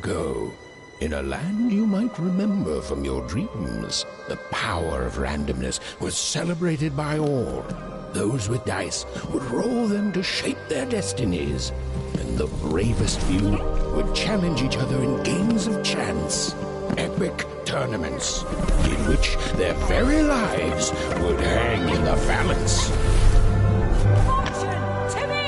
ago, in a land you might remember from your dreams, the power of randomness was celebrated by all. Those with dice would roll them to shape their destinies, and the bravest few would challenge each other in games of chance. Epic tournaments, in which their very lives would hang in the balance. Fortune to me!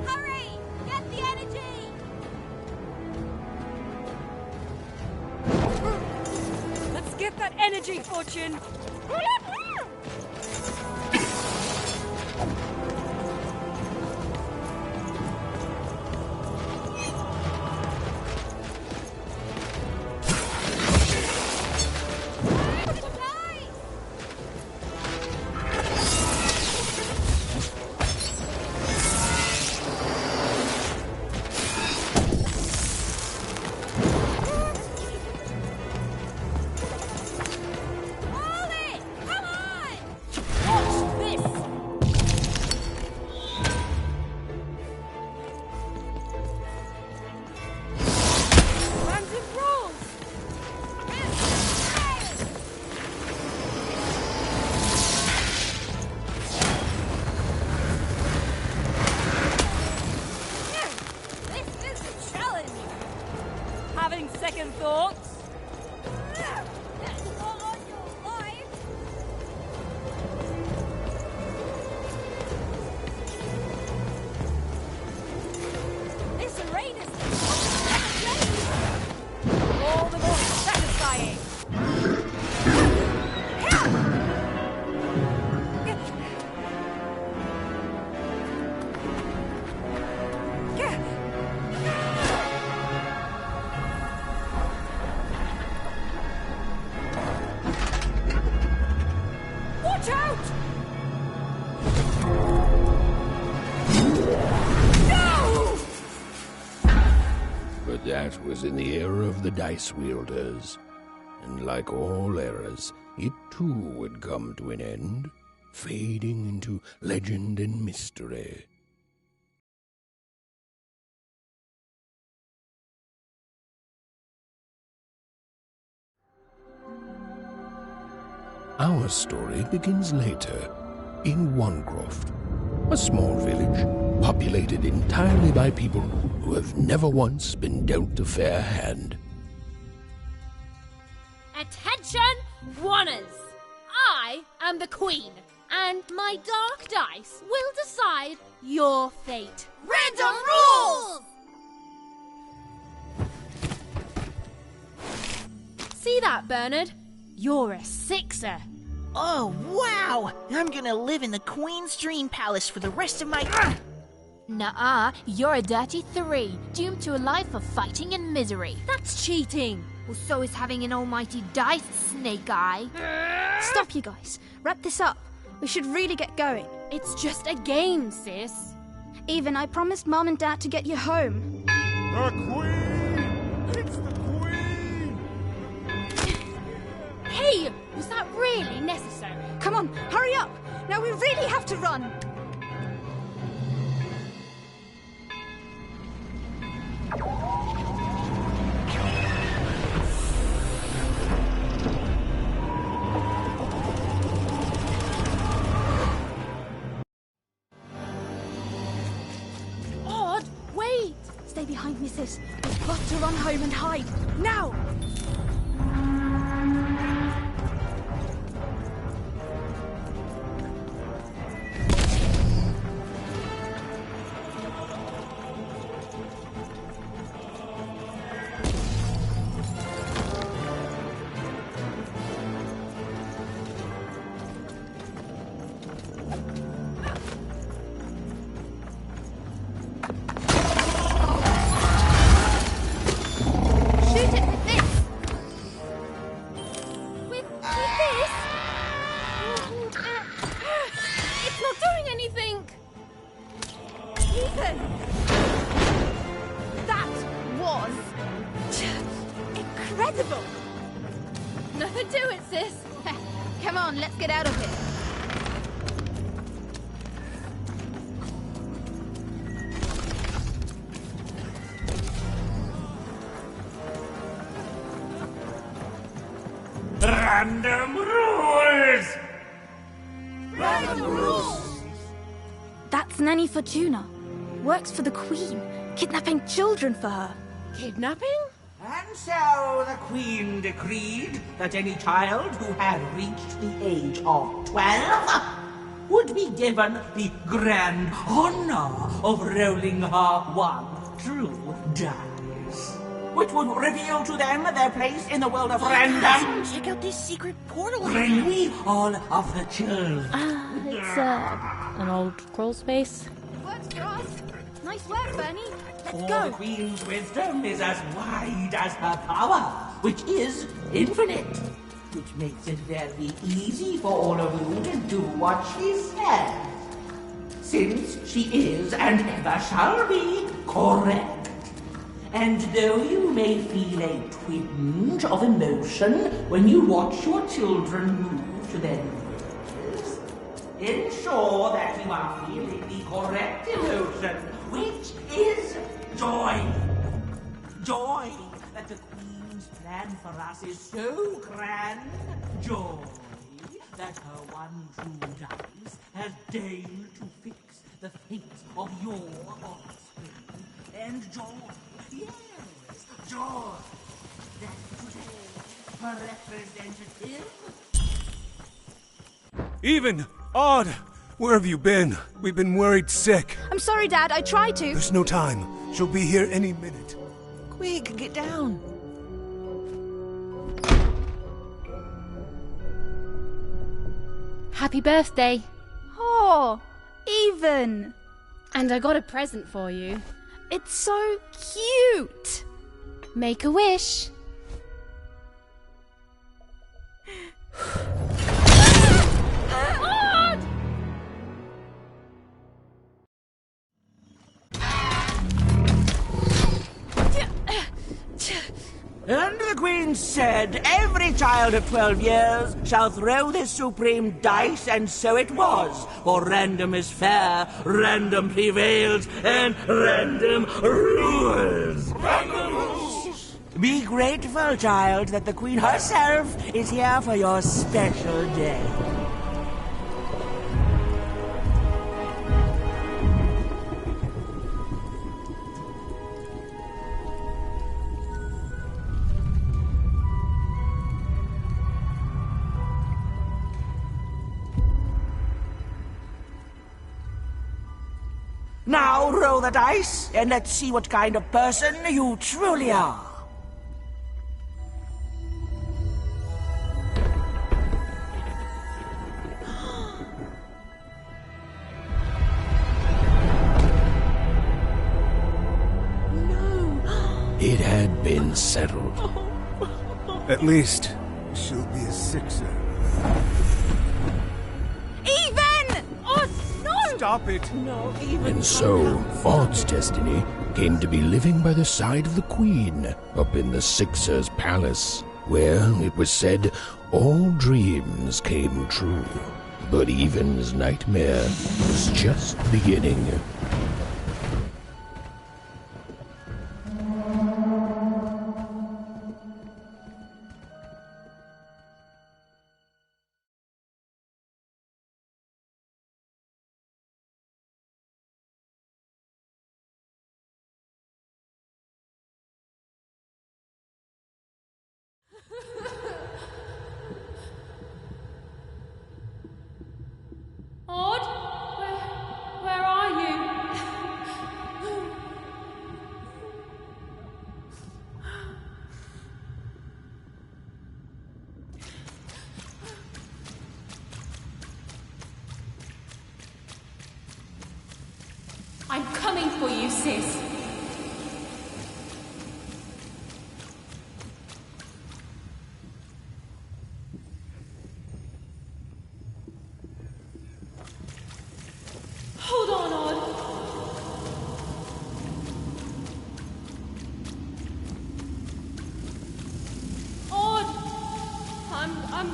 Hurry! Get the energy! Let's get that energy, Fortune! Hold it! Come on! Watch this! Random rules! This is a challenge! Having second thoughts? That's not on your life! This rain is all the more satisfying! Watch out! No! But that was in the era of the dice wielders, and like all eras, it too would come to an end, fading into legend and mystery. Our story begins later, in Wangroft, a small village populated entirely by people who have never once been dealt a fair hand. Attention, Wanners! I am the Queen, and my dark dice will decide your fate. Random rules! See that, Bernard? You're a sixer. Oh, wow! I'm gonna live in the Queen's Dream Palace for the rest of my... Nuh-uh, you're a dirty 3, doomed to a life of fighting and misery. That's cheating. Well, so is having an almighty dice, Snake Eye. Stop, you guys. Wrap this up. We should really get going. It's just a game, sis. Even I promised Mom and Dad to get you home. The Queen! It's the Queen! Hey, was that really necessary? Come on, hurry up! Now we really have to run! Odd, wait! Stay behind me, sis. We've got to run home and hide. Now! Shoot it with this! Ethan! That was incredible! Nothing to it, sis. Come on, let's get out of here. Random rules! Random rules! That's Nanny Fortuna. Works for the Queen, kidnapping children for her. Kidnapping? And so the Queen decreed that any child who had reached the age of 12 would be given the grand honor of rolling her one true dice, which would reveal to them their place in the world of random. Check out this secret portal. Bring me all of the children. It's an old crawl space. Works for us. Nice work, Bernie. Let's For go. the Queen's wisdom is as wide as her power, which is infinite, which makes it very easy for all of you to do what she says, since she is and ever shall be correct. And though you may feel a twinge of emotion when you watch your children move to their knees, ensure that you are feeling the correct emotion, which is joy. Joy that the Queen's plan for us is so grand. Joy that her one true dice has deigned to fix the fate of your offspring. And joy, yes, joy that today her representative... Even! Odd! Where have you been? We've been worried sick. I'm sorry, Dad. I tried to. There's no time. She'll be here any minute. Quick, get down. Happy birthday. Oh, Even. And I got a present for you. It's so cute. Make a wish. And the Queen said, every child of 12 years shall throw this supreme dice, and so it was. For random is fair, random prevails, and random rules. Random rules! Be grateful, child, that the Queen herself is here for your special day. Now roll the dice, and let's see what kind of person you truly are. It had been settled. At least, she'll be a sixer. Even! Oh, no! Stop it! And so, Odd's destiny came to be living by the side of the Queen up in the Sixer's palace, where, it was said, all dreams came true. But Even's nightmare was just beginning. Odd? Where are you? I'm coming for you, sis. Hold on, Odd.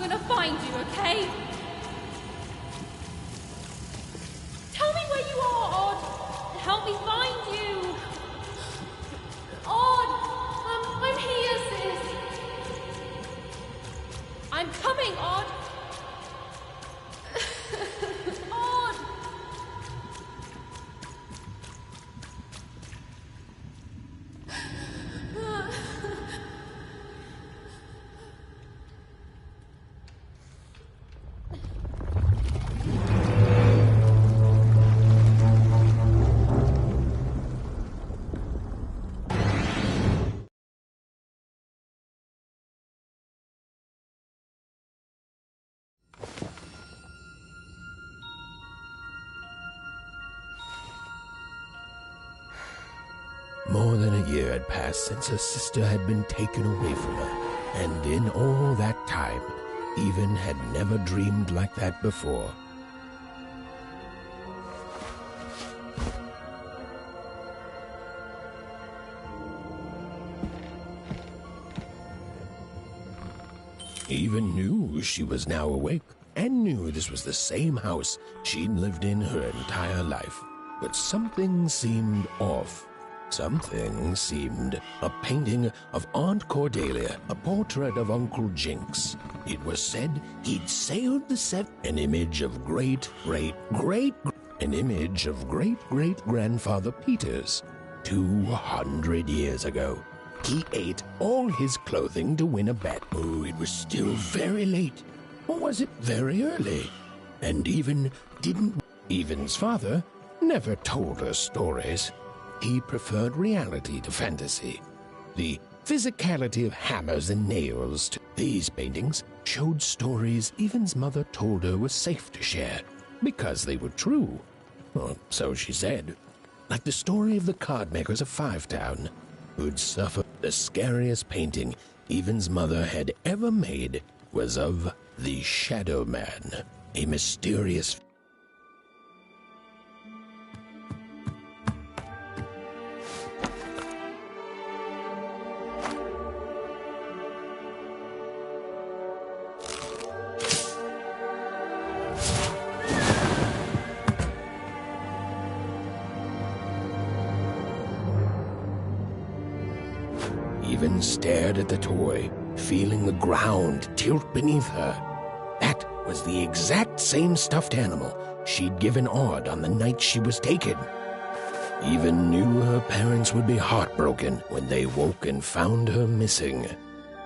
gonna find you, okay? Tell me where you are, Odd. Help me find you. Odd, I'm here, sis. I'm coming, Odd. Odd. More than a year had passed since her sister had been taken away from her, and in all that time, Even had never dreamed like that before. Even knew she was now awake, and knew this was the same house she'd lived in her entire life. But something seemed off. Something seemed a painting of Aunt Cordelia, a portrait of Uncle Jinx. It was said he'd sailed the seven. An image of great-great-grandfather Peters 200 years ago. He ate all his clothing to win a bet. Oh, it was still very late. Or was it very early? And Even's father never told her stories. He preferred reality to fantasy. The physicality of hammers and nails. These paintings showed stories Even's mother told her were safe to share, because they were true. Or so she said. Like the story of the card makers of Five Town, who'd suffered. The scariest painting Even's mother had ever made was of the Shadow Man, a mysterious. Even stared at the toy, feeling the ground tilt beneath her. That was the exact same stuffed animal she'd given Odd on the night she was taken. Even knew her parents would be heartbroken when they woke and found her missing.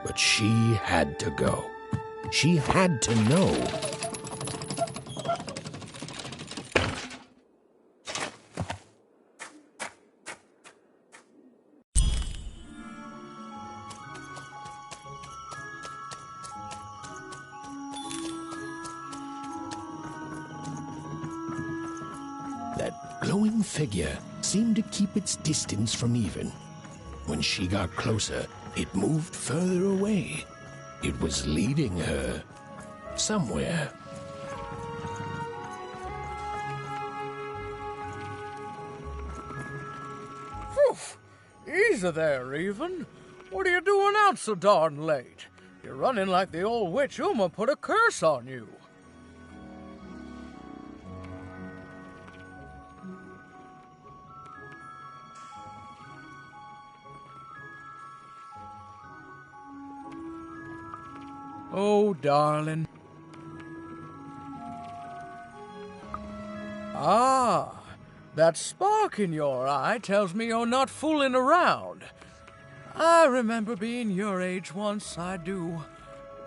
But she had to go. She had to know. Glowing figure seemed to keep its distance from Even. When she got closer, it moved further away. It was leading her somewhere. Phew! Easy there, Even. What are you doing out so darn late? You're running like the old witch Uma put a curse on you. Oh, darling. Ah, that spark in your eye tells me you're not fooling around. I remember being your age once, I do.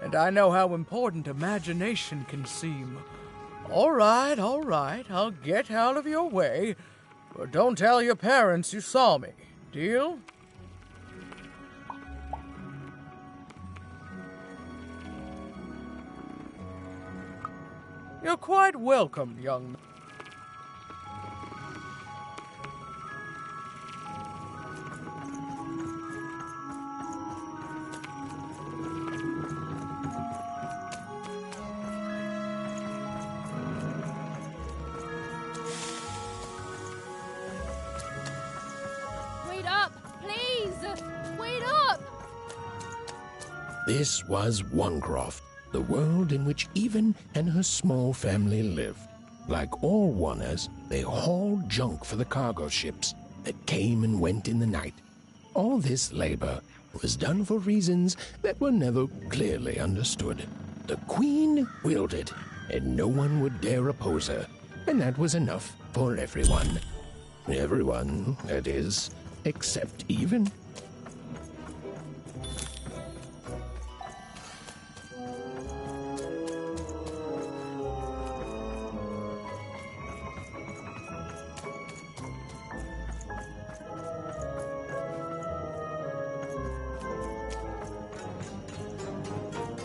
And I know how important imagination can seem. All right, I'll get out of your way. But don't tell your parents you saw me. Deal? You're quite welcome, young man. Wait up, please! Wait up! This was Wanecroft, the world in which Even and her small family lived. Like all Wanners, they hauled junk for the cargo ships that came and went in the night. All this labor was done for reasons that were never clearly understood. The Queen willed it, and no one would dare oppose her, and that was enough for everyone. Everyone, that is, except Even.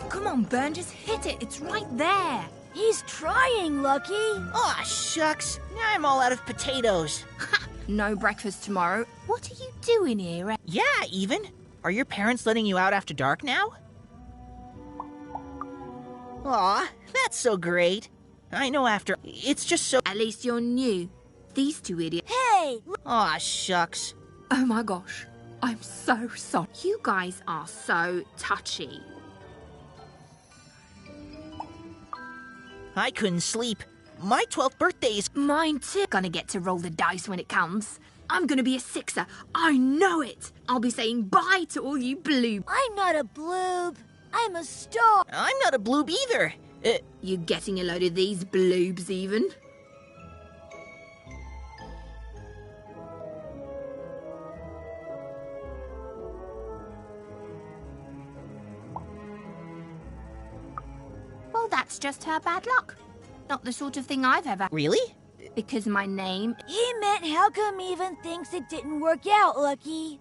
Come on, Burn, just hit it. It's right there. He's trying, Lucky. Aw, shucks. Now I'm all out of potatoes. No breakfast tomorrow. What are you doing here? Yeah, Even. Are your parents letting you out after dark now? Aw, that's so great. I know after... It's just so... At least you're new. These two idiots. Hey! Aw, shucks. Oh my gosh. I'm so sorry. You guys are so touchy. I couldn't sleep. My 12th birthday is... Mine too. Gonna get to roll the dice when it comes. I'm gonna be a sixer. I know it. I'll be saying bye to all you bloob. I'm not a bloob. I'm a star. I'm not a bloob either. You getting a load of these bloobs even? Well, that's just her bad luck. Not the sort of thing I've ever... Really? Because my name... He meant how come Even thinks it didn't work out, Lucky?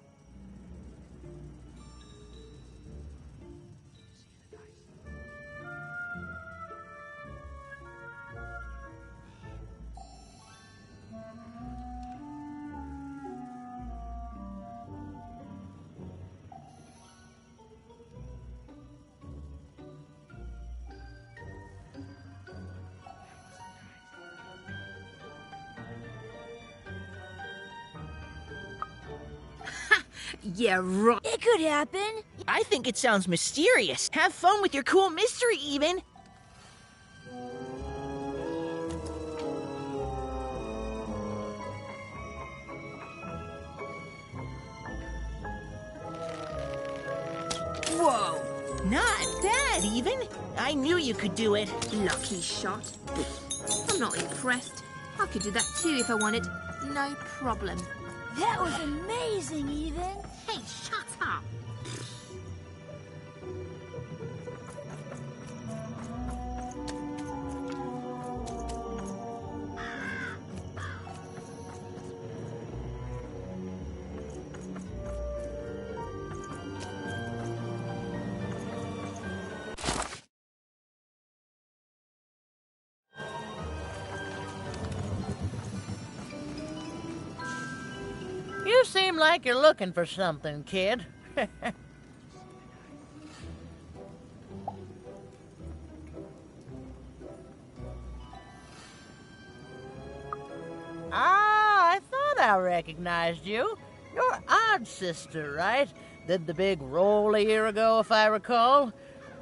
Yeah, right. It could happen. I think it sounds mysterious. Have fun with your cool mystery, Even. Whoa! Not bad, Even. I knew you could do it. Lucky shot. I'm not impressed. I could do that too if I wanted. No problem. That was amazing, Even. Hey, shut up. You seem like you're looking for something, kid. I thought I recognized you. You're Odd Sister, right? Did the big roll a year ago, if I recall.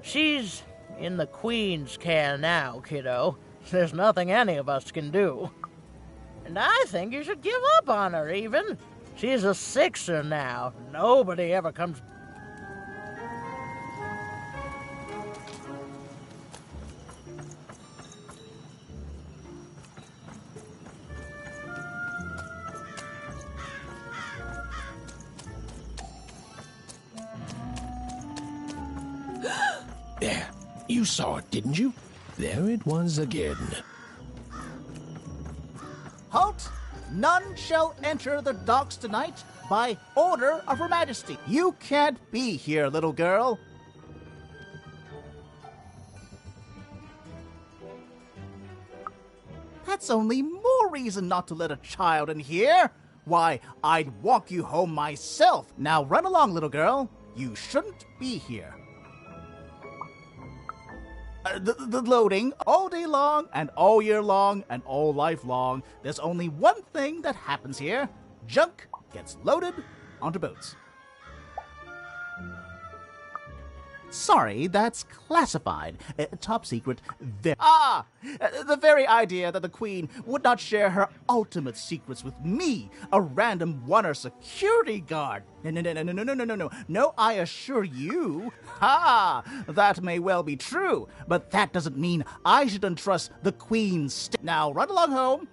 She's in the Queen's care now, kiddo. There's nothing any of us can do. And I think you should give up on her, Even. She's a sixer now. Nobody ever comes... There, you saw it, didn't you? There it was again. Halt! None shall enter the docks tonight by order of Her Majesty. You can't be here, little girl. That's only more reason not to let a child in here. Why, I'd walk you home myself. Now run along, little girl. You shouldn't be here. The loading all day long and all year long and all life long. There's only one thing that happens here. Junk gets loaded onto boats. Sorry, that's classified. Top secret. The very idea that the Queen would not share her ultimate secrets with me, a random oner security guard. No, I assure you. That may well be true, but that doesn't mean I should entrust the Queen's Now run along home.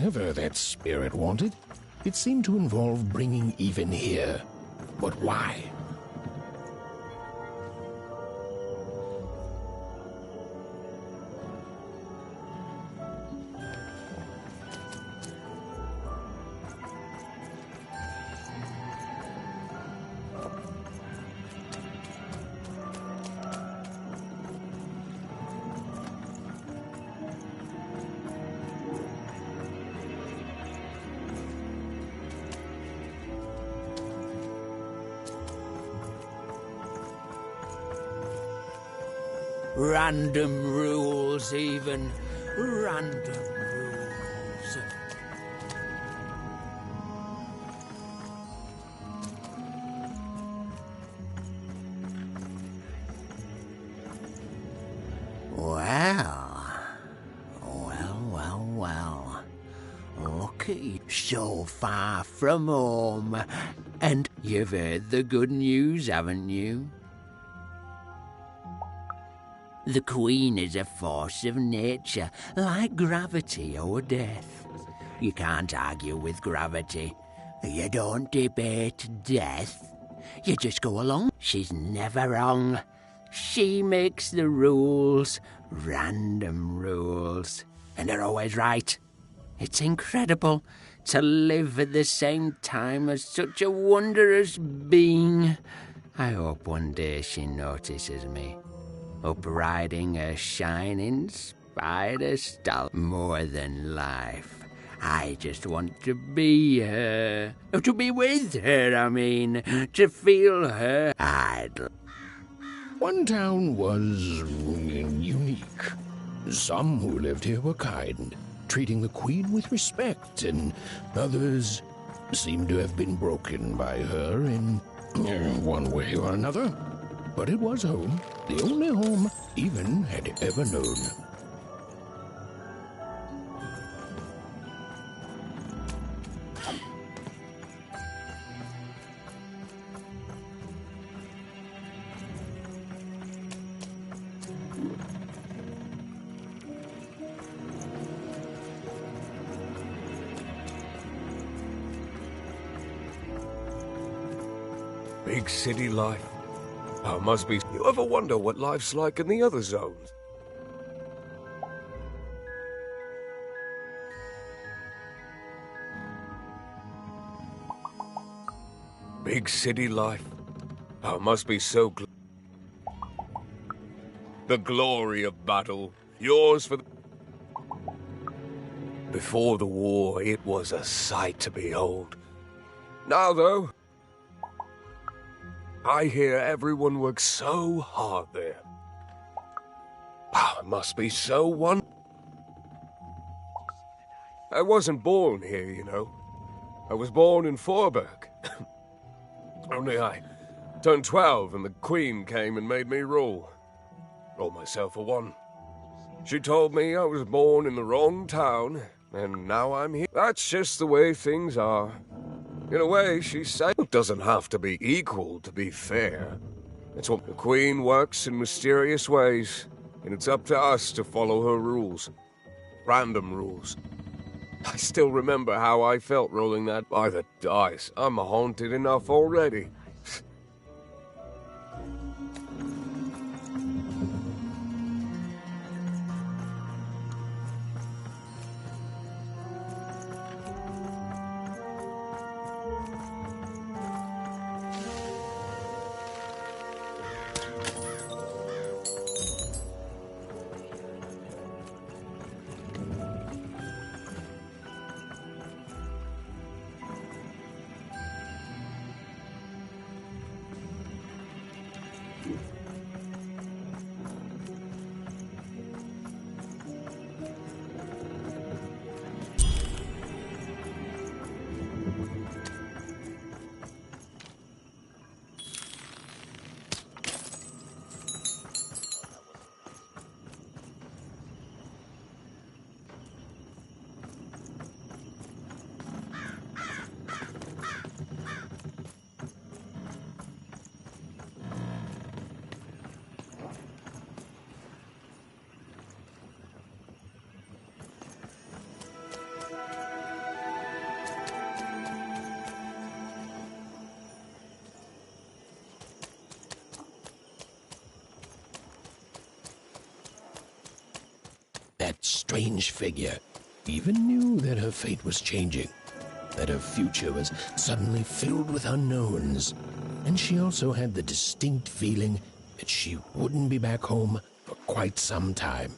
whatever that spirit wanted, it seemed to involve bringing even here. But why? Random rules, even. Random rules. Well. Look at you, so far from home. And you've heard the good news, haven't you? The Queen is a force of nature, like gravity or death. You can't argue with gravity. You don't debate death. You just go along. She's never wrong. She makes the rules, random rules, and they're always right. It's incredible to live at the same time as such a wondrous being. I hope one day she notices me. Up riding a shining spider stalk more than life. I just want to be her. To be with her, I mean. To feel her idol. One town was unique. Some who lived here were kind, treating the Queen with respect, and others seemed to have been broken by her in one way or another. But it was home, the only home Even had ever known. Big city life. Oh, must be. You ever wonder what life's like in the other zones? Big city life. Oh, must be so the glory of battle. Yours for the... Before the war, it was a sight to behold. Now, though, I hear everyone works so hard there. Oh, it must be so I wasn't born here, you know. I was born in Forberg. Only I turned 12 and the Queen came and made me rule. Roll myself a one. She told me I was born in the wrong town, and now I'm here. That's just the way things are. In a way, she said it doesn't have to be equal to be fair. It's what the Queen works in mysterious ways, and it's up to us to follow her rules. Random rules. I still remember how I felt rolling that by the dice. I'm haunted enough already. strange figure, even knew that her fate was changing, that her future was suddenly filled with unknowns, and she also had the distinct feeling that she wouldn't be back home for quite some time.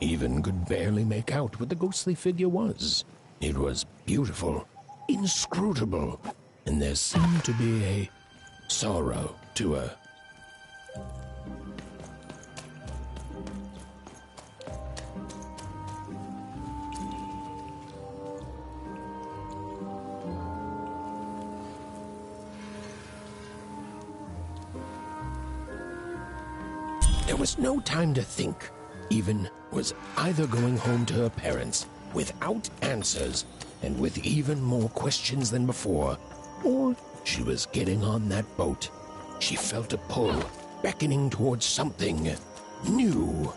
Even could barely make out what the ghostly figure was. It was beautiful, inscrutable, and there seemed to be a sorrow to her. There was no time to think. Even was either going home to her parents without answers and with even more questions than before, or she was getting on that boat. She felt a pull, beckoning towards something new.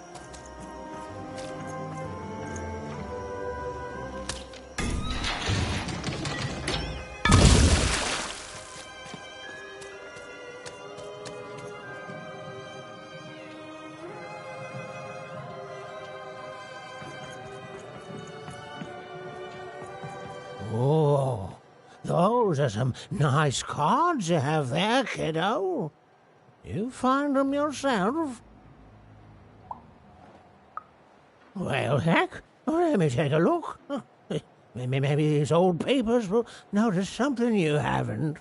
Oh, those are some nice cards you have there, kiddo. You find them yourself? Well, heck, let me take a look. Maybe these old papers will notice something you haven't.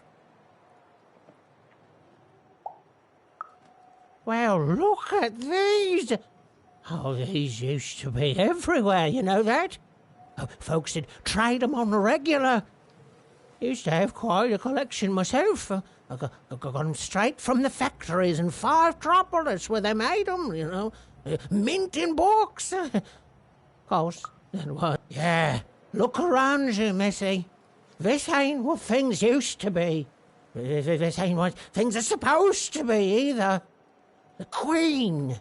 Well, look at these. Oh, these used to be everywhere, you know that? Folks would trade them on the regular. Used to have quite a collection myself. I got them straight from the factories in 5 where they made them, you know. Mint in books. Of course, then what? Yeah, look around you, Missy. This ain't what things used to be. This ain't what things are supposed to be, either. The Queen,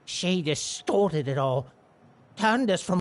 she distorted it all. Turned us from...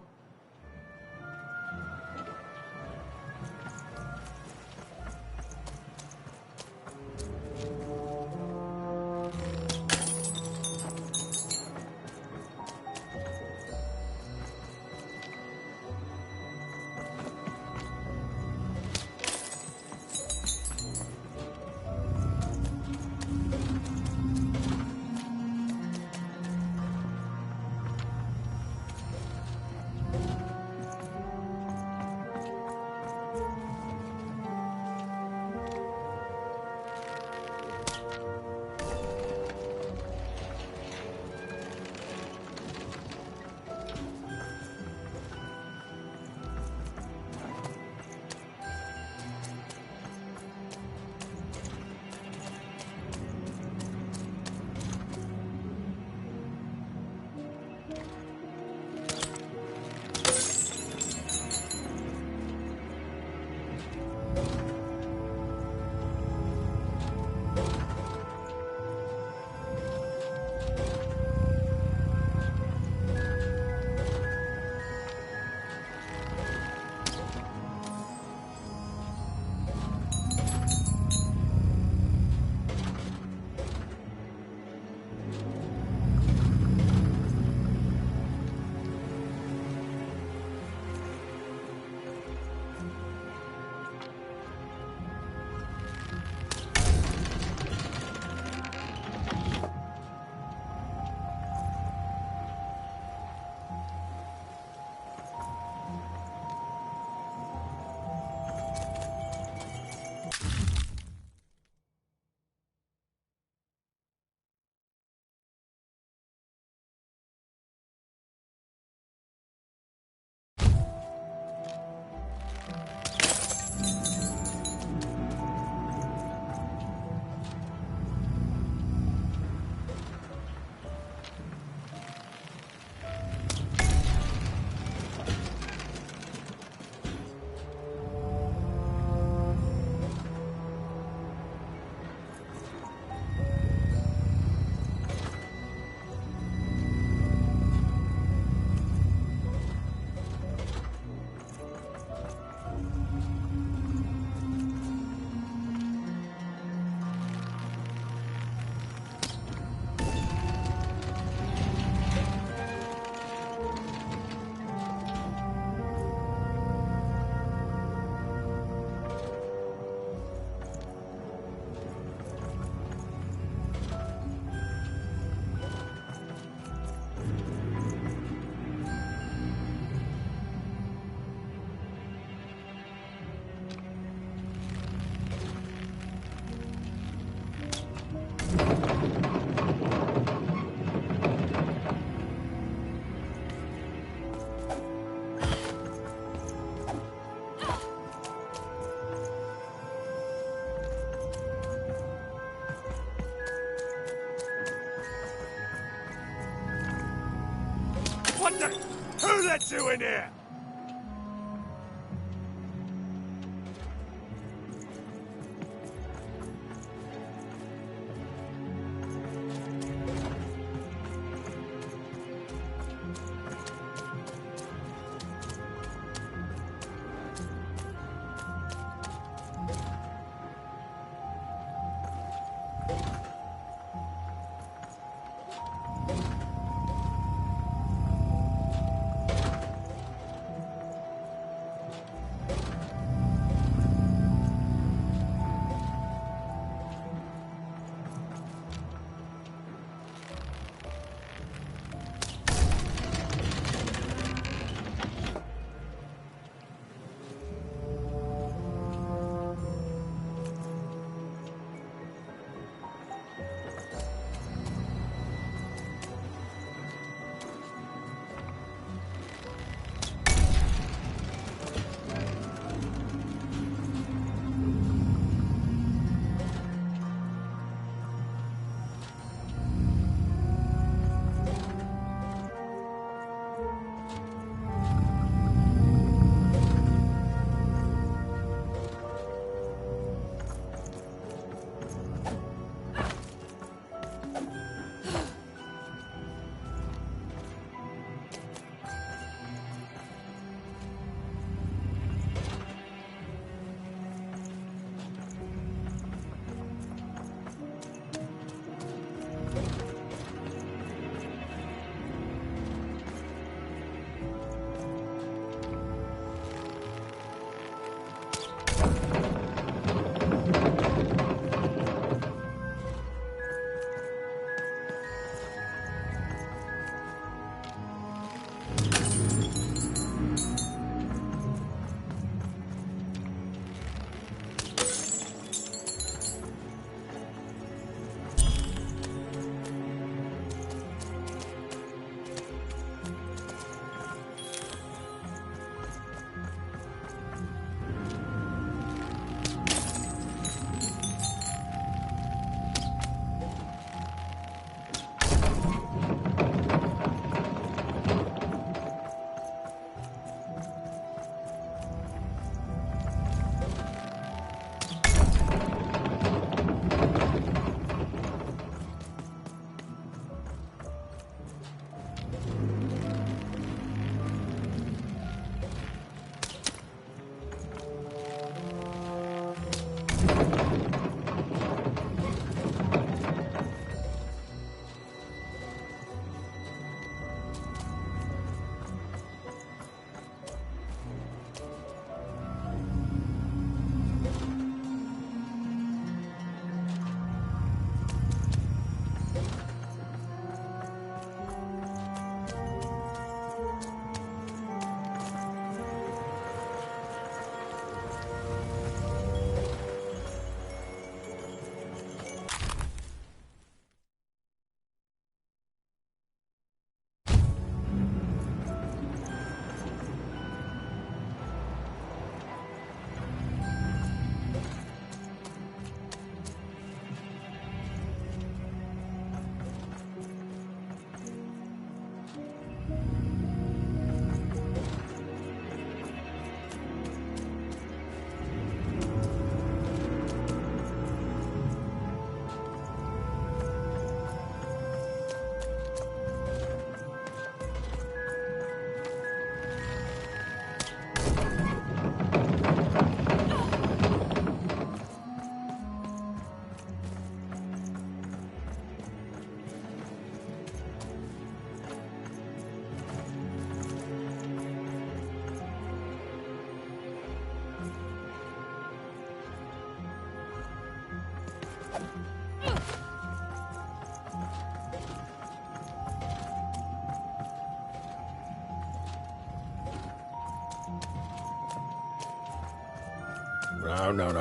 What the? Who let you in here?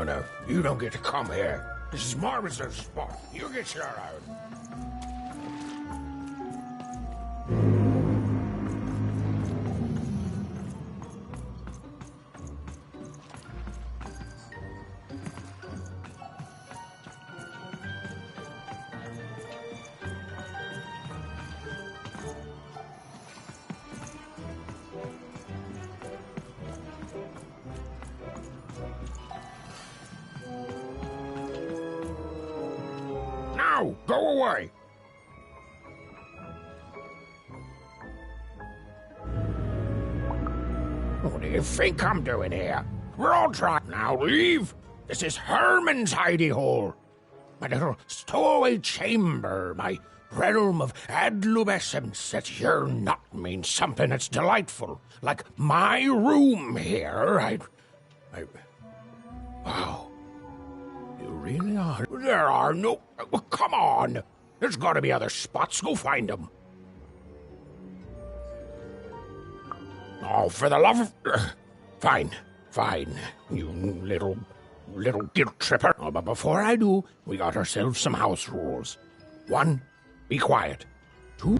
No. You don't get to come here. This is Marmoset's spot. You get your own. Now, go away. What do you think I'm doing here? We're all trapped now. Leave. This is Herman's hidey hole. My little stowaway chamber, my realm of adlubescence that you're not means something that's delightful. Like my room here. Wow. You really are. There are no... Well, come on. There's got to be other spots. Go find them. Oh, for the love of... Fine. You little guilt tripper. Oh, but before I do, we got ourselves some house rules. 1, be quiet. 2...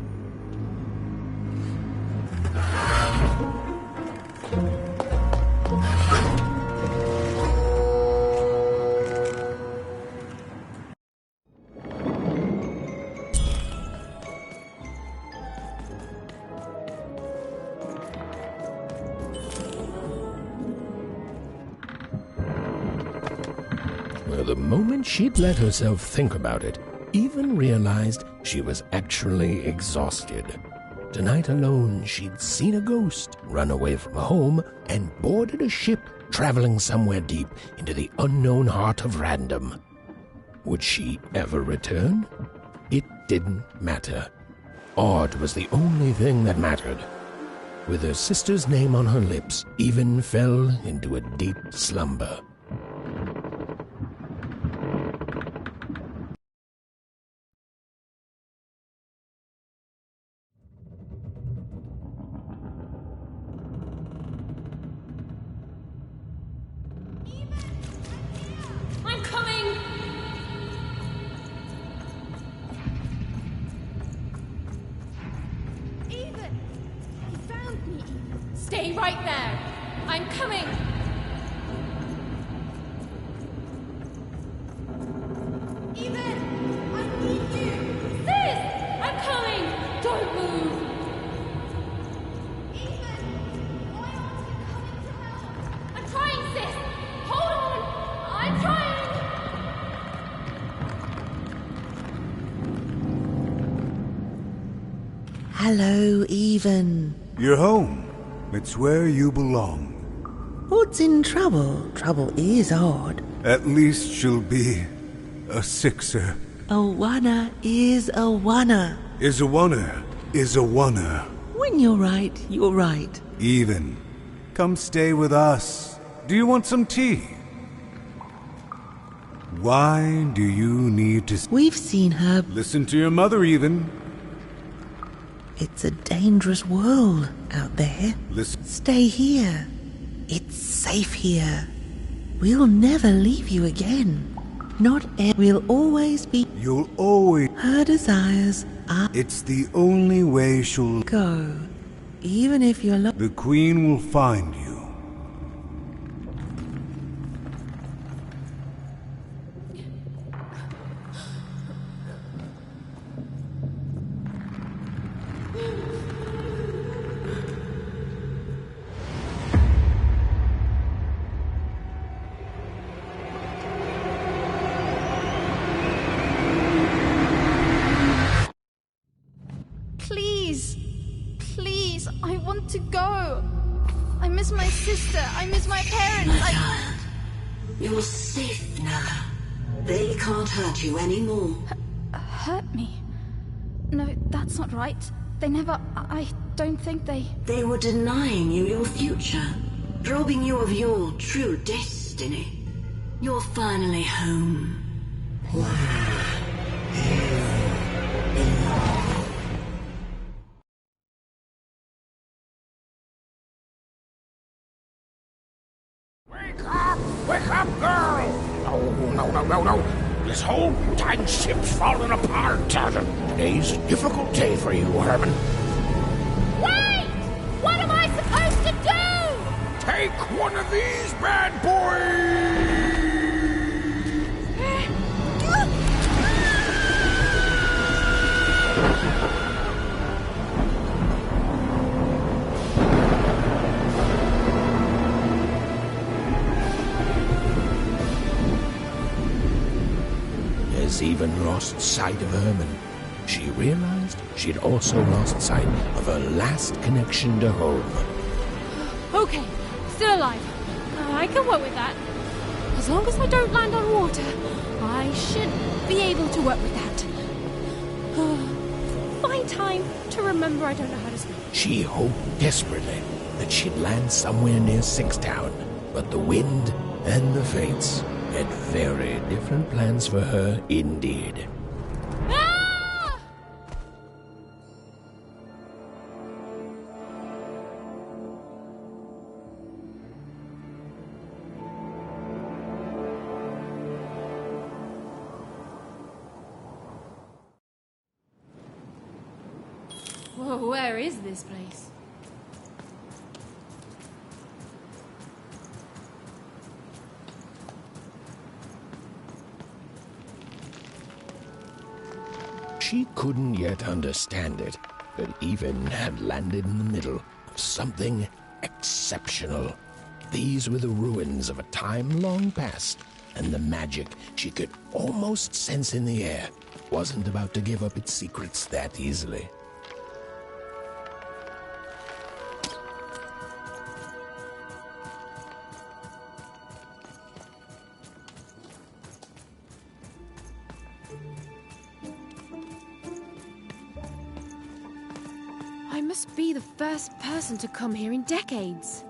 The moment she'd let herself think about it, even realized she was actually exhausted. Tonight alone, she'd seen a ghost, run away from home, and boarded a ship traveling somewhere deep into the unknown heart of Random. Would she ever return? It didn't matter. Odd was the only thing that mattered. With her sister's name on her lips, Even fell into a deep slumber. I'm coming! Even! He found me! Stay right there! I'm coming! Even! I need you! Sis! I'm coming! Don't move! Even! Why aren't you coming to help? I'm trying, sis! Hold on! I'm trying! Hello, Even. You're home. It's where you belong. What's in trouble? Trouble is odd. At least she'll be a sixer. A wanna is a wanna. Is a wanna. Is a wanna. When you're right, you're right. Even. Come stay with us. Do you want some tea? Why do you need to... We've seen her. Listen to your mother, Even. It's a dangerous world out there. Listen. Stay here. It's safe here. We'll never leave you again. Not ever. We'll always be. You'll always. Her desires are. It's the only way she'll go. Even if you're The Queen will find you. Please, I want to go. I miss my sister. I miss my parents. You're safe now. They can't hurt you anymore. Hurt me? No, that's not right. They never... I don't think they... They were denying you your future, robbing you of your true destiny. You're finally home. Wake up, girl! No. This whole time ship's falling apart. Today's a difficult day for you, Herman. Wait! What am I supposed to do? Take one of these bad boys! As Even even lost sight of Herman. She realized she'd also lost sight of her last connection to home. Okay, still alive. I can work with that. As long as I don't land on water, I should be able to work with that. Find time to remember I don't know how to swim. She hoped desperately that she'd land somewhere near Sixtown, but the wind and the fates had very different plans for her indeed. Whoa, where is this place? She couldn't yet understand it, but Even had landed in the middle of something exceptional. These were the ruins of a time long past, and the magic she could almost sense in the air wasn't about to give up its secrets that easily. I must be the first person to come here in decades.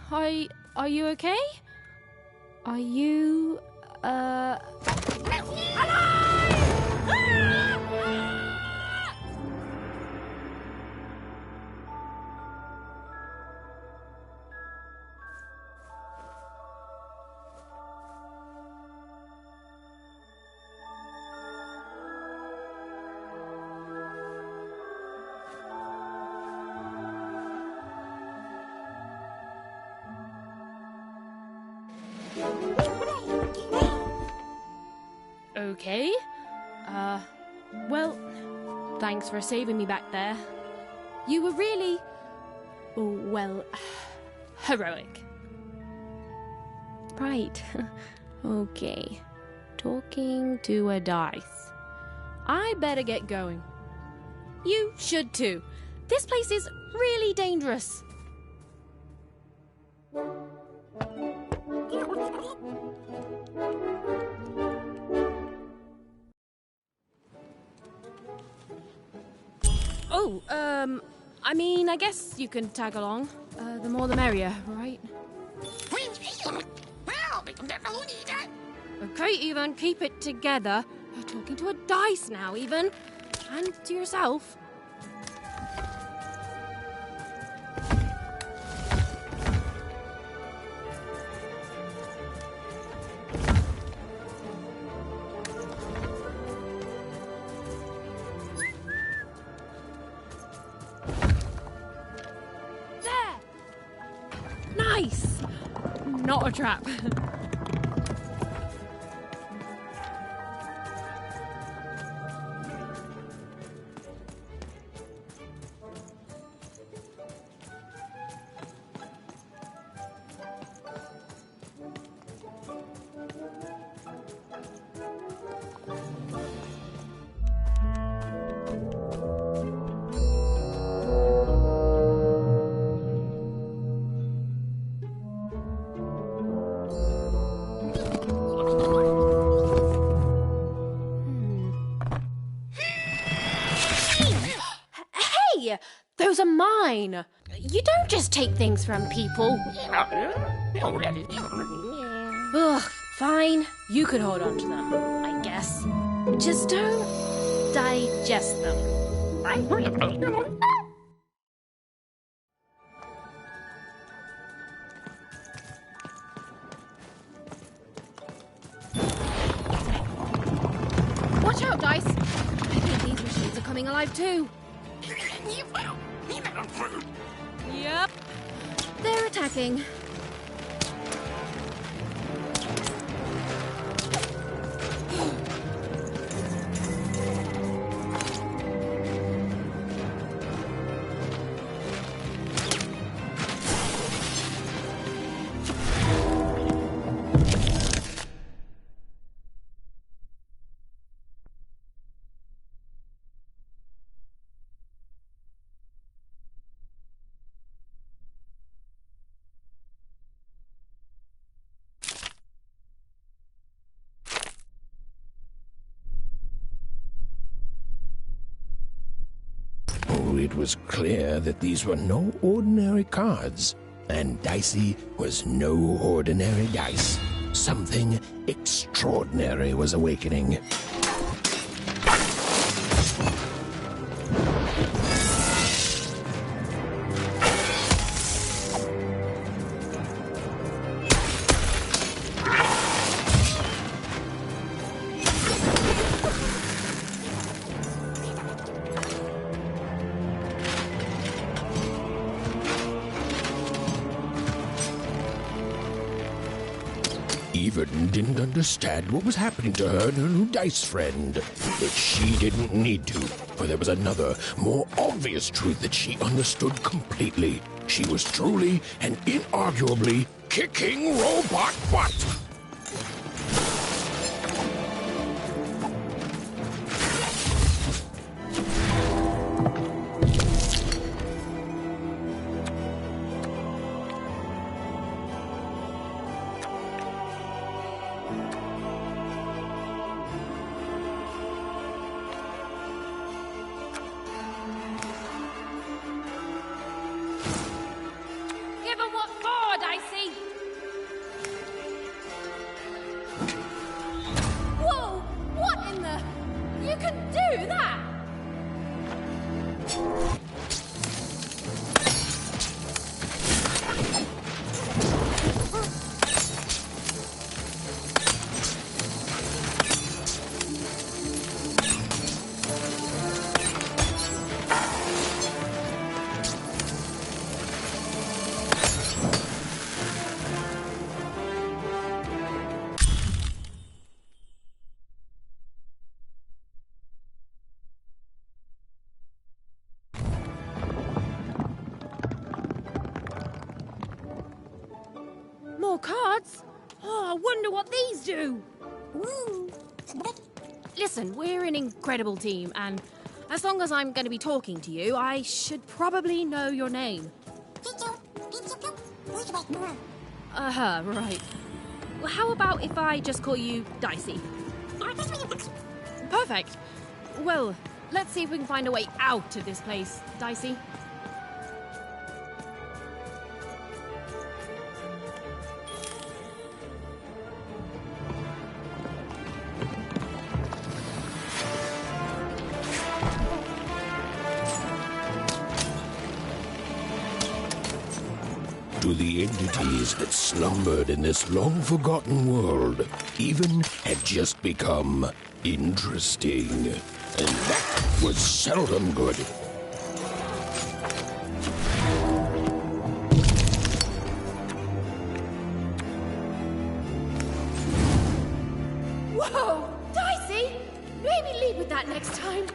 Hey, are you okay? Are you, Okay. Well, thanks for saving me back there. You were really, well, heroic. Right. Okay. Talking to a dice. I better get going. You should too. This place is really dangerous. Oh, I mean, I guess you can tag along. The more the merrier, right? Okay, Ethan, keep it together. You're talking to a dice now, Ethan. And to yourself. Nice! Not a trap. Those are mine. You don't just take things from people. Ugh, fine. You could hold on to them, I guess. Just don't digest them. Watch out, Dice. I think these machines are coming alive too. Yep. They're attacking. It was clear that these were no ordinary cards, and Dicey was no ordinary dice. Something extraordinary was awakening. Even didn't understand what was happening to her and her new dice friend. But she didn't need to, for there was another, more obvious truth that she understood completely. She was truly and inarguably kicking robot butt. cards? Oh, I wonder what these do. Listen, we're an incredible team, and as long as I'm going to be talking to you, I should probably know your name. Right. Well, how about if I just call you Dicey? Perfect. Well, let's see if we can find a way out of this place, Dicey. To the entities that slumbered in this long-forgotten world, even had just become interesting. And that was seldom good. Whoa! Dicey! Maybe lead with that next time.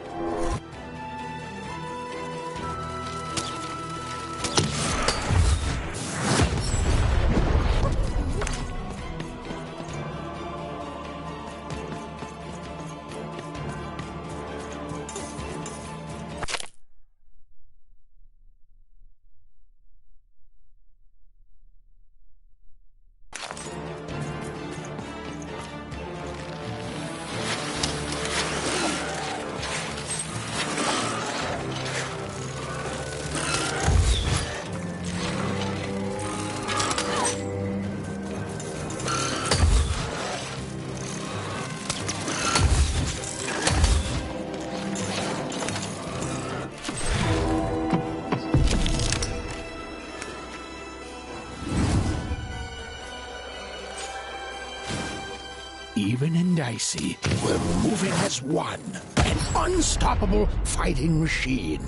Even and Dicey were moving as one, an unstoppable fighting machine.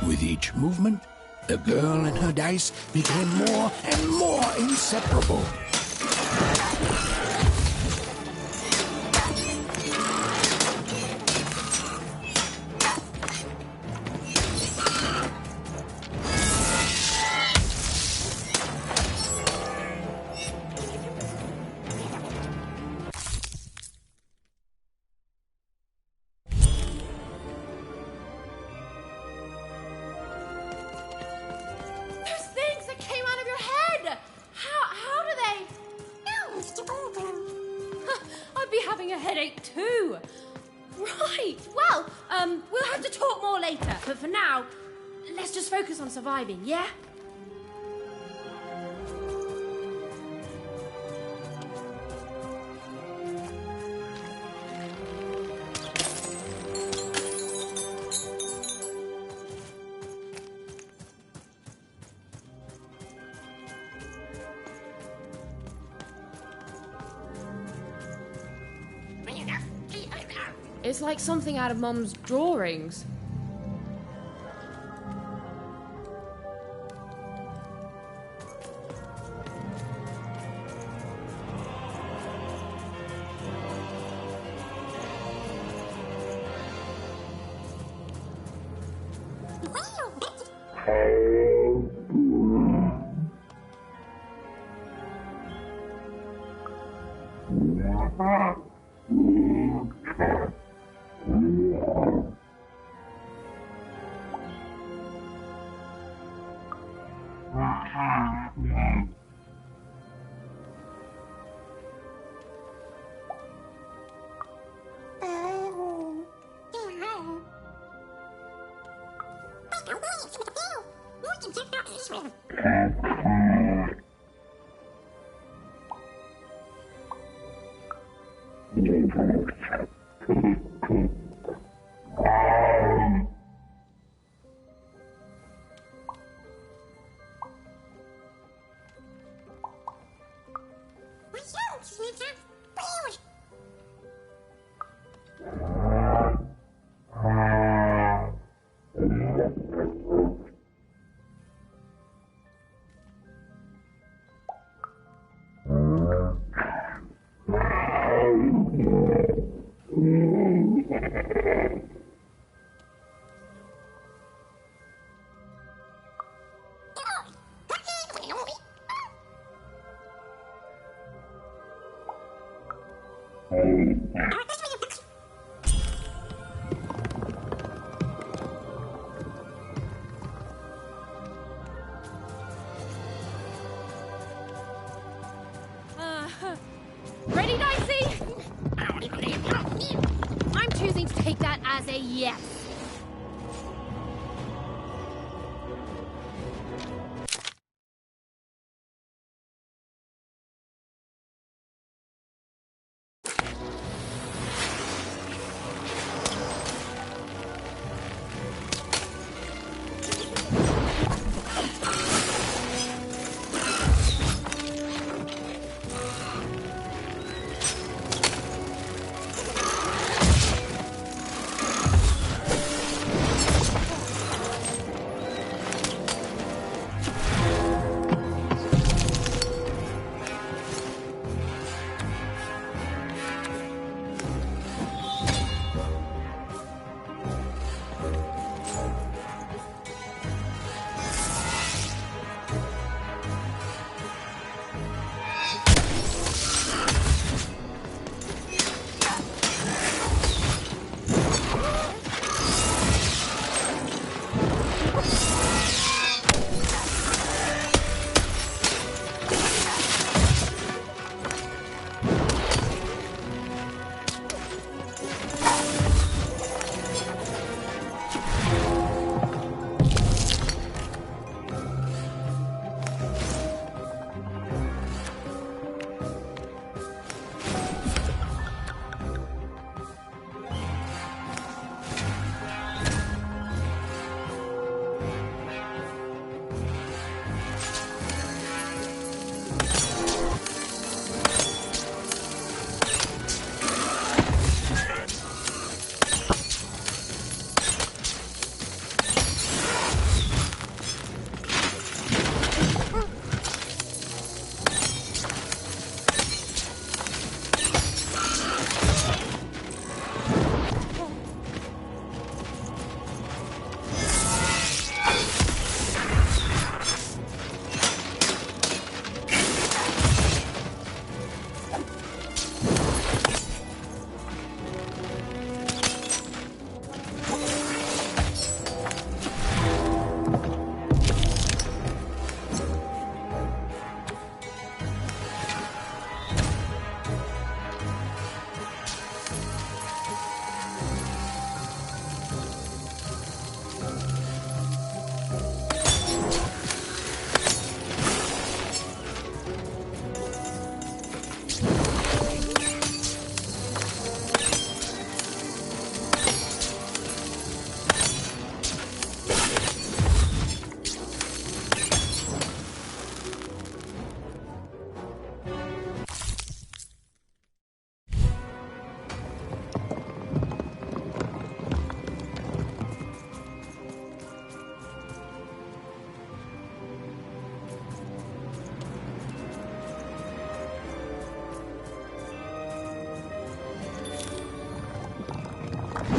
With each movement, the girl and her dice became more and more inseparable. Having a headache too. Right, well, we'll have to talk more later, but for now, let's just focus on surviving, yeah? It's like something out of Mum's drawings. Ready, Dicey? I'm choosing to take that as a yes.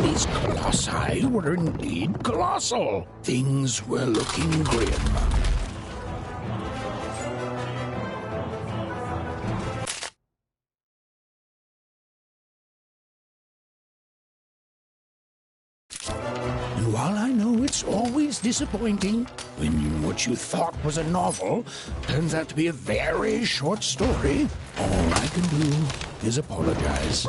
These colossi were indeed colossal. Things were looking grim. And while I know it's always disappointing when what you thought was a novel turns out to be a very short story, all I can do is apologize.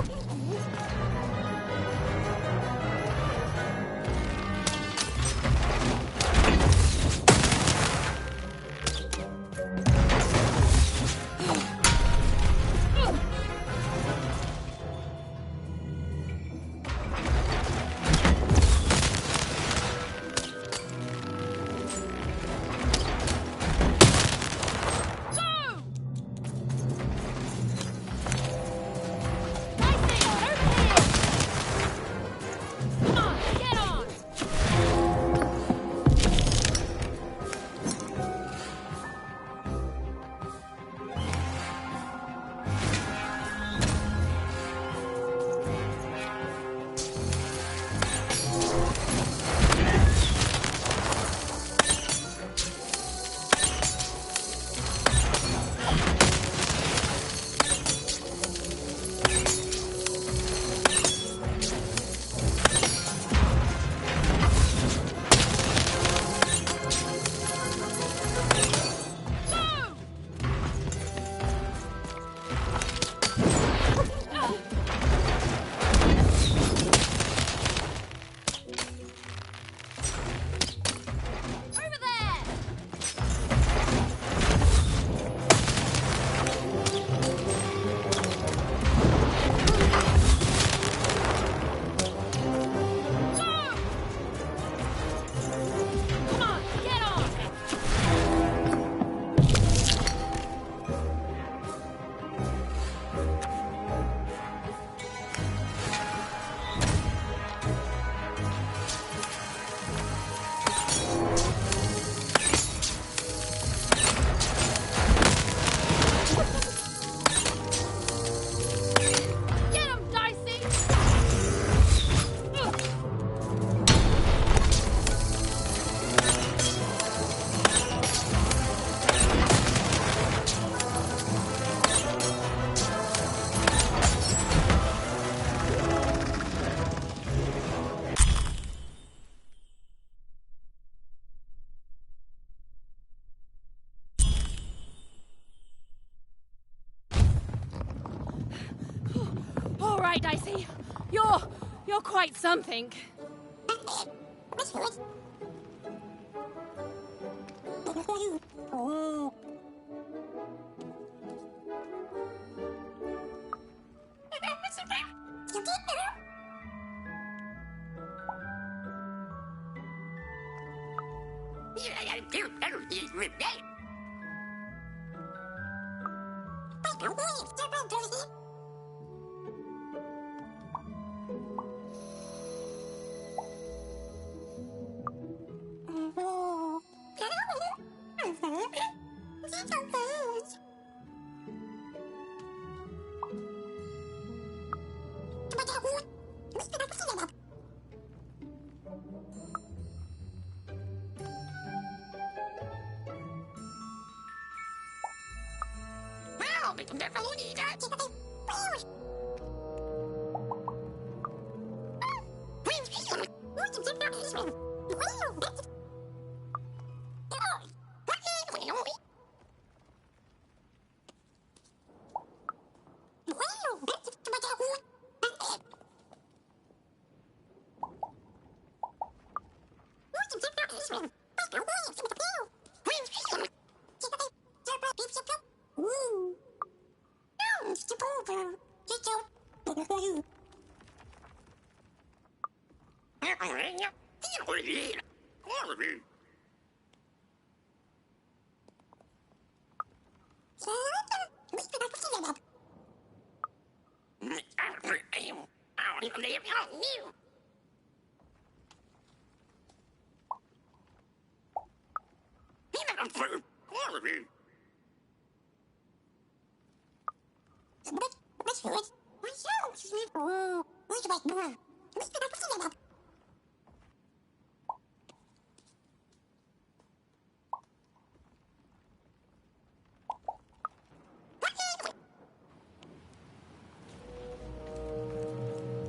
right, Dicey. You're quite something.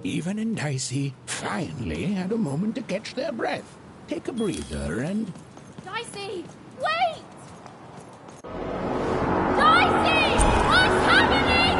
Even and Dicey finally had a moment to catch their breath, take a breather, and... Dicey, wait! Dicey! What's happening here?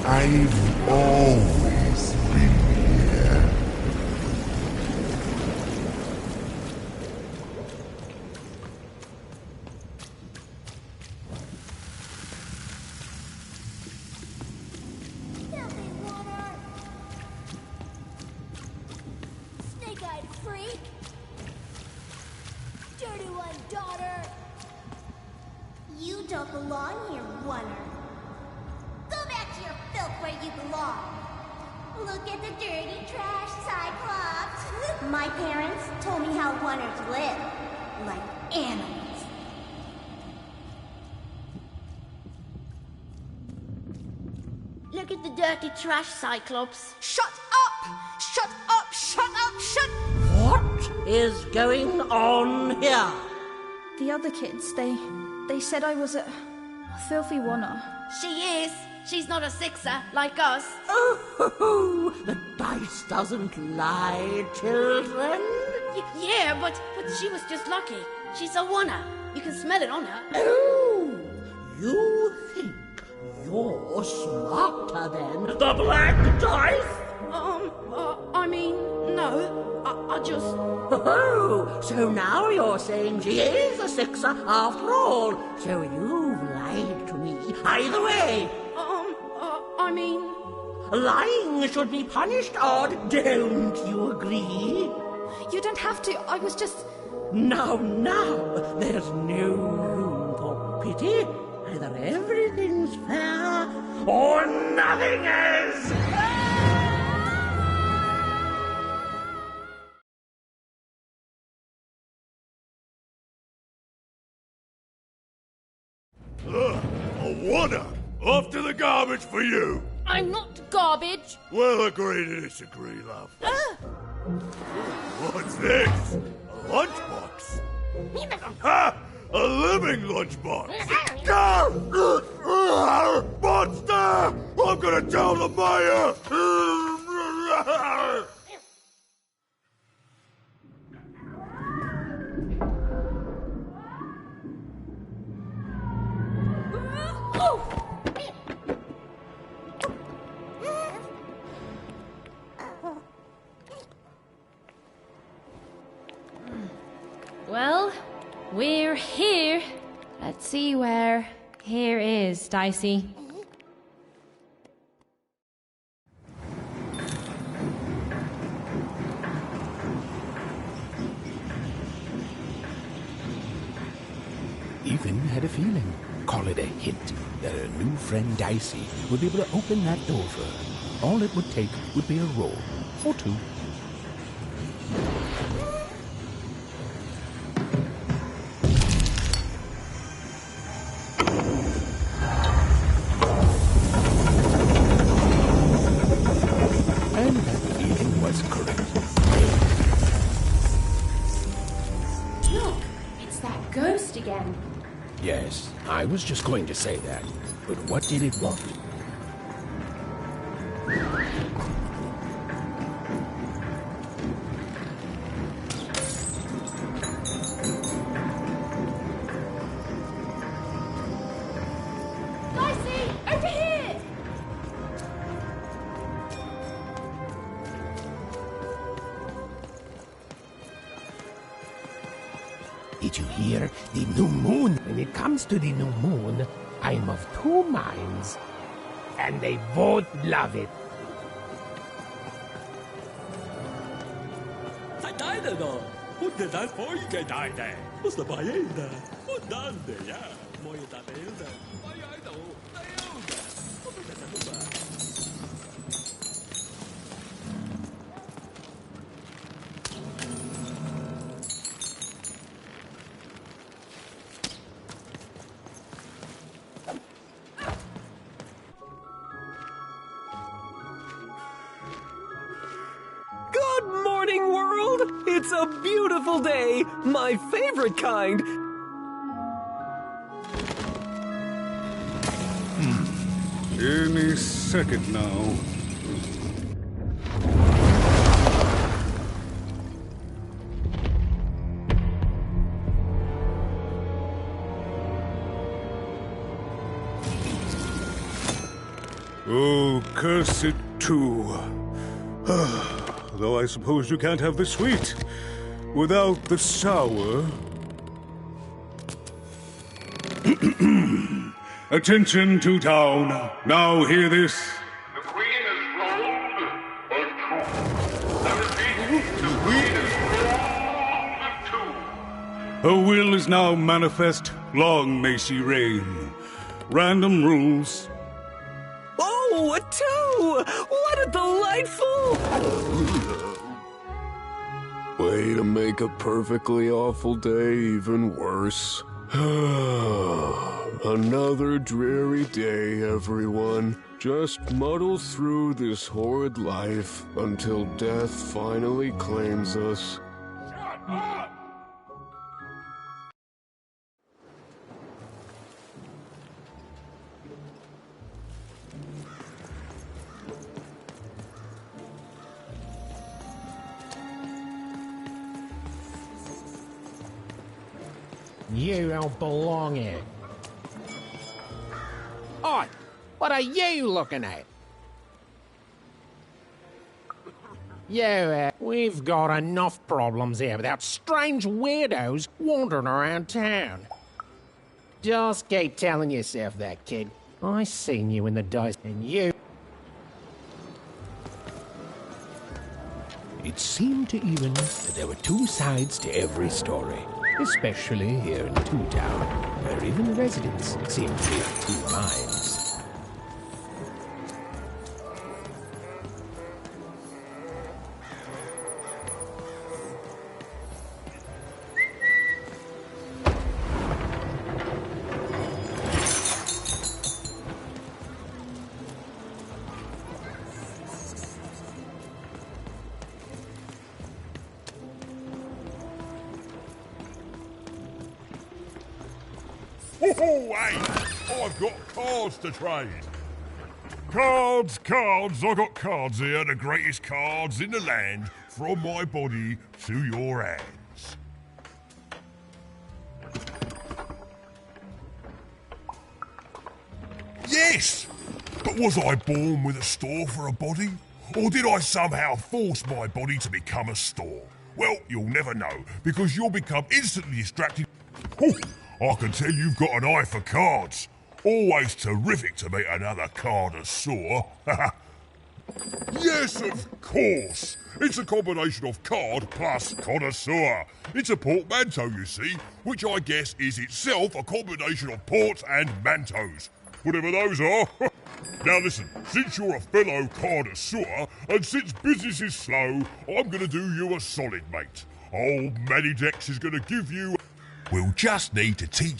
I've always been here. Filthy water! Snake-eyed freak! Dirty one, daughter! You don't belong here, Oner. Go back to your filth where you belong. Look at the dirty trash, Cyclops. My parents told me how Oners live. Like animals. Look at the dirty trash, Cyclops. Shut up! Shut up! Shut up! Shut... What is going on here? The other kids, they said I was a filthy Oner. She is. She's not a sixer like us. Oh, the dice doesn't lie, children. Yeah, but she was just lucky. She's a Oner. You can smell it on her. Oh, you think you're smarter than the black dice? I mean, no. I just... Oh, so now you're saying she is a sixer after all. So you've lied to me. Either way. I mean... Lying should be punished, or don't you agree? You don't have to. I was just... Now, there's no room for pity. Either everything's fair, or nothing is! A one-up! Off to the garbage for you! I'm not garbage. We'll agree to disagree, love. What's this? A lunchbox? Ha! A living lunchbox! Monster! I'm gonna tell the mayor! Well, we're here. Let's see where here is, Dicey. Ethan had a feeling, call it a hint, that her new friend Dicey would be able to open that door for her. All it would take would be a roll or two. And that feeling was correct. Look, it's that ghost again. Yes, I was just going to say that. But what did it want? Dicey, over here! Did you hear? The new moon. When it comes to the new moon, I'm of two minds. And they both love it. 才大的呢，我的男朋友给大的，我是白人的，我男的呀，我有大的的，我有爱豆，没有的，我不在怎么办？ Good morning, world! It's a beautiful day, my favorite kind. Any second now. Oh, curse it too. Though I suppose you can't have the sweet without the sour. Attention to town. Now hear this. The Queen is rolled or two. I repeat, the Queen is rolled or two. Her will is now manifest. Long may she reign. Random rules. Oh, a two! What a delightful... Way to make a perfectly awful day even worse. Another dreary day, everyone. Just muddle through this horrid life until death finally claims us. You don't belong here. Oi, what are you looking at? We've got enough problems here without strange weirdos wandering around town. Just keep telling yourself that, kid. I seen you in the dice, and you... It seemed to even that there were two sides to every story, especially here in Two Town, where even the residents seemed to be of two minds. Oh, hey! I've got cards to trade. Cards, cards, I got cards here, the greatest cards in the land, from my body to your hands. Yes! But was I born with a store for a body? Or did I somehow force my body to become a store? Well, you'll never know, because you'll become instantly distracted. Oh, I can tell you've got an eye for cards. Always terrific to meet another connoisseur. Yes, of course. It's a combination of card plus connoisseur. It's a portmanteau, you see, which I guess is itself a combination of ports and mantos. Whatever those are. Now listen, since you're a fellow connoisseur, and since business is slow, I'm going to do you a solid, mate. Old Manidex is going to give you... We'll just need to teach...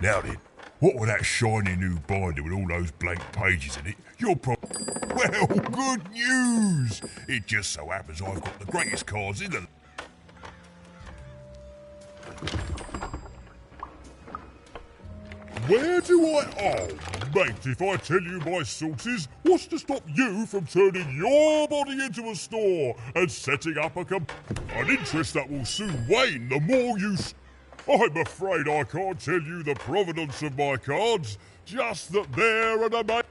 Now then, what with that shiny new binder with all those blank pages in it, you're Well, good news! It just so happens I've got the greatest cards in the... Where do I... Oh, mate, if I tell you my sources, what's to stop you from turning your body into a store and setting up an interest that will soon wane the more you... I'm afraid I can't tell you the provenance of my cards, just that they're an amazing...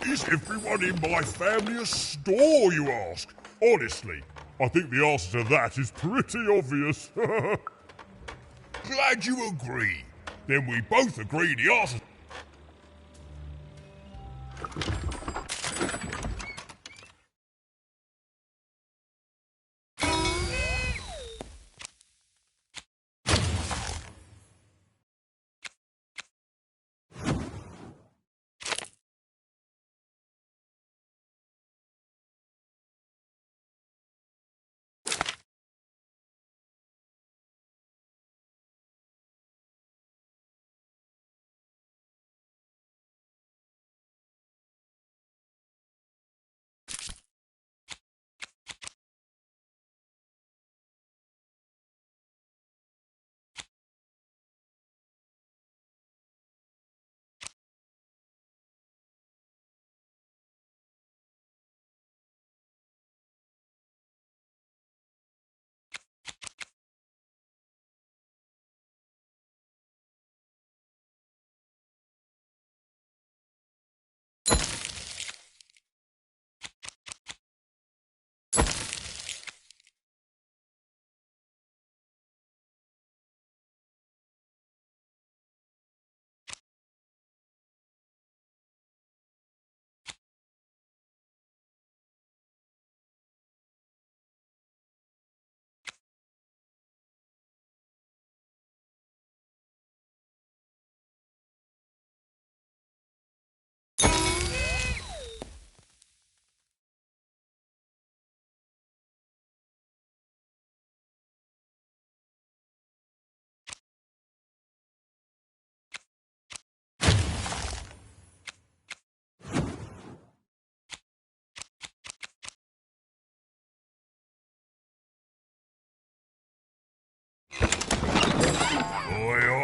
Is everyone in my family a store, you ask? Honestly, I think the answer to that is pretty obvious. Glad you agree. Then we both agree the answer...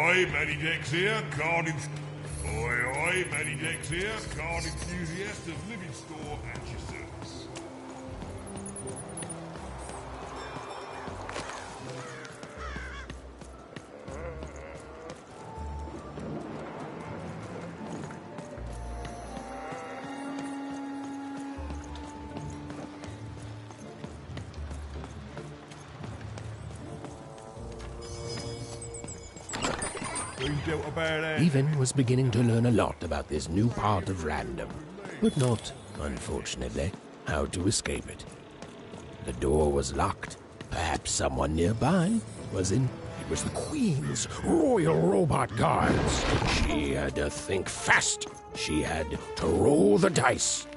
oi, Matty Dex here, card Oi, Matty Dex here, card enthusiast of Living Store at your service. Even was beginning to learn a lot about this new part of Random, but not, unfortunately, how to escape it. The door was locked. Perhaps someone nearby was in. It was the Queen's Royal Robot Guards. She had to think fast. She had to roll the dice.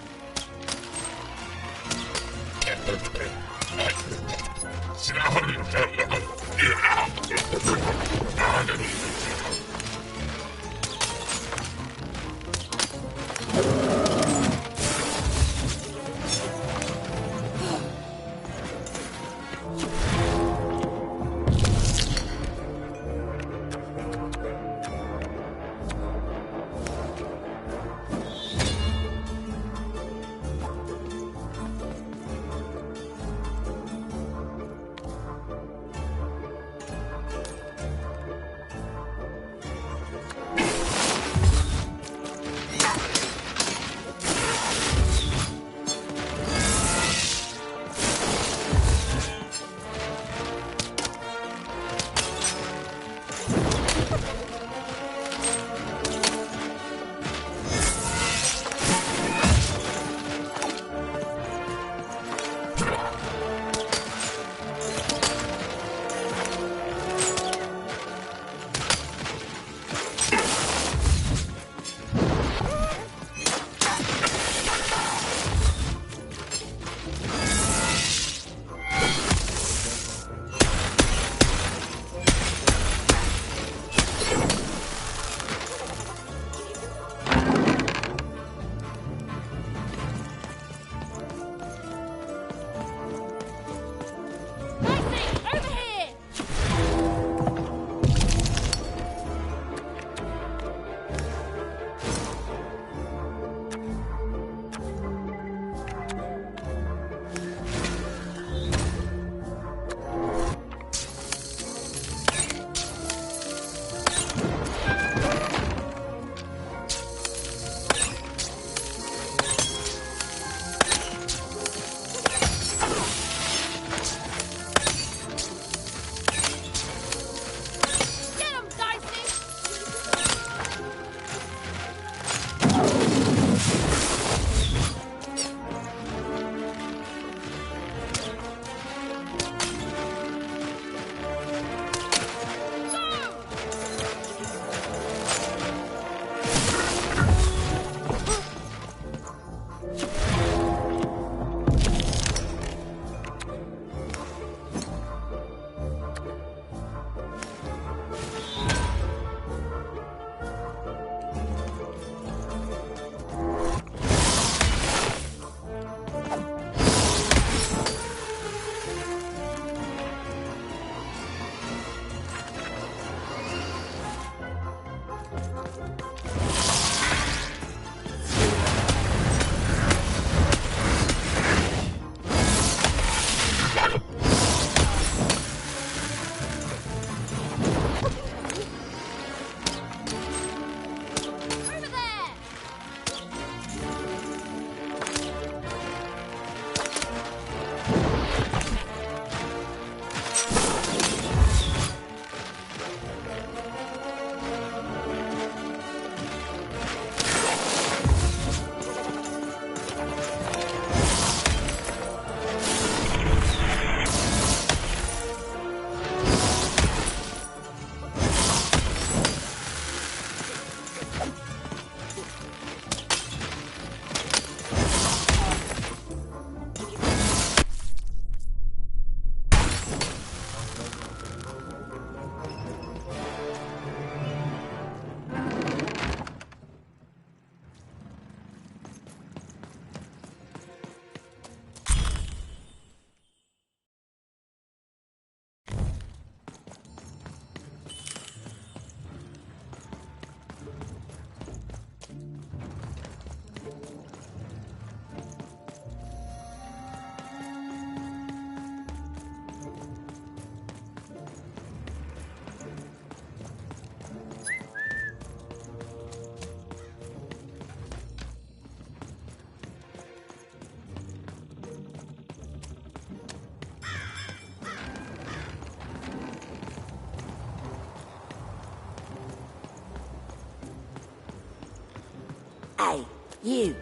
Hey, you.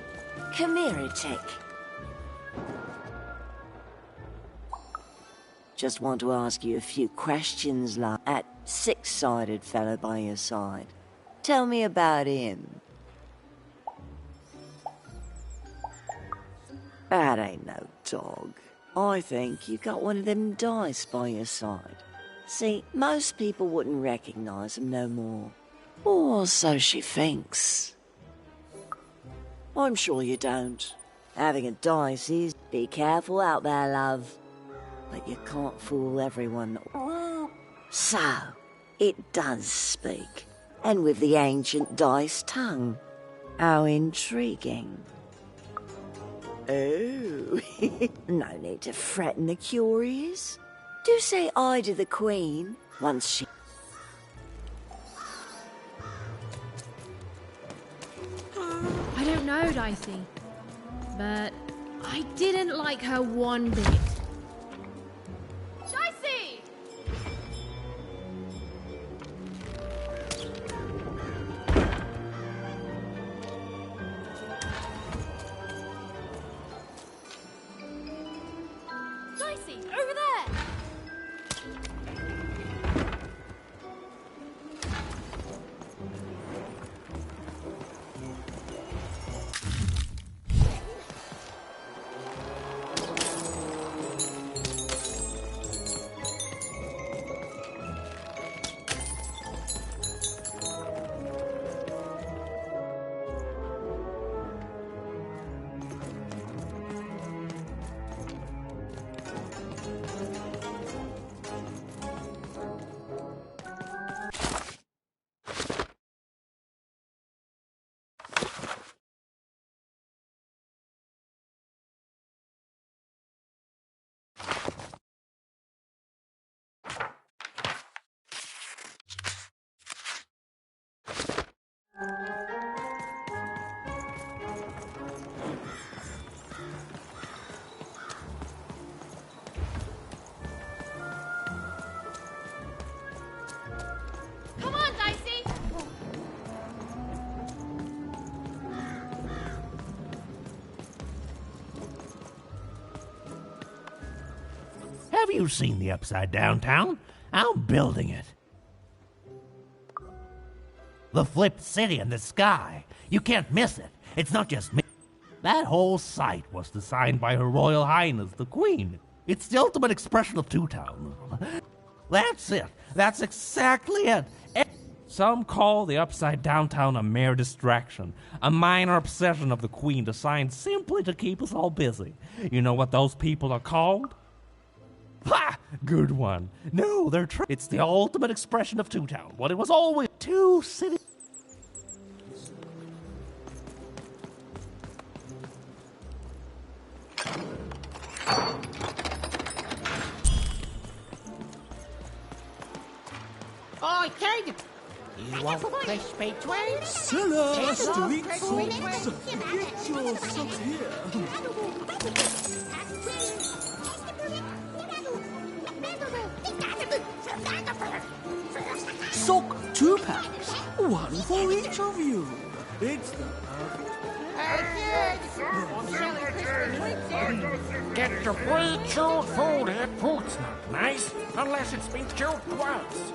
Come here a tick. Just want to ask you a few questions, like that six-sided fellow by your side. Tell me about him. That ain't no dog. I think you got one of them dice by your side. See, most people wouldn't recognize him no more. Or so she thinks. I'm sure you don't. Having a dice is... Be careful out there, love. But you can't fool everyone. So, it does speak. And with the ancient dice tongue. How intriguing. Oh, no need to threaten the curious. Do say I to the Queen once she... I don't know, Dicey, but I didn't like her one bit. Dicey! Dicey, over there! Come on, Dicey! Have you seen the Upside Down Town? I'm building it. The flipped city in the sky. You can't miss it. It's not just me. That whole site was designed by Her Royal Highness, the Queen. It's the ultimate expression of Two Town. That's it. That's exactly it. Some call the Upside Down Town a mere distraction, a minor obsession of the Queen designed simply to keep us all busy. You know what those people are called? Ha! Good one. No, they're it's the ultimate expression of Two Town. What it was always two cities. Oh, kid! You want crispy twins? Cellar Street Socks! Get your socks here! Sock 2 packs, one for each of you. It's the Get your pre-chilled food here. Food's not nice unless it's been chilled twice.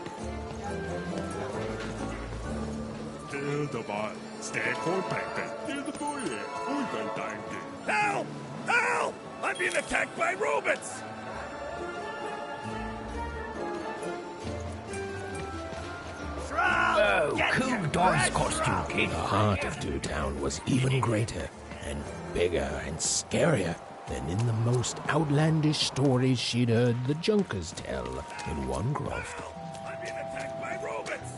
Till the bar, stay compacted. Till the boy, we can Help! Help! I'm being attacked by robots! Oh, cool Don's costume, kid. The heart of Two Town was even greater and bigger and scarier than in the most outlandish stories she'd heard the Junkers tell in Wangrove. I'm being attacked by robots!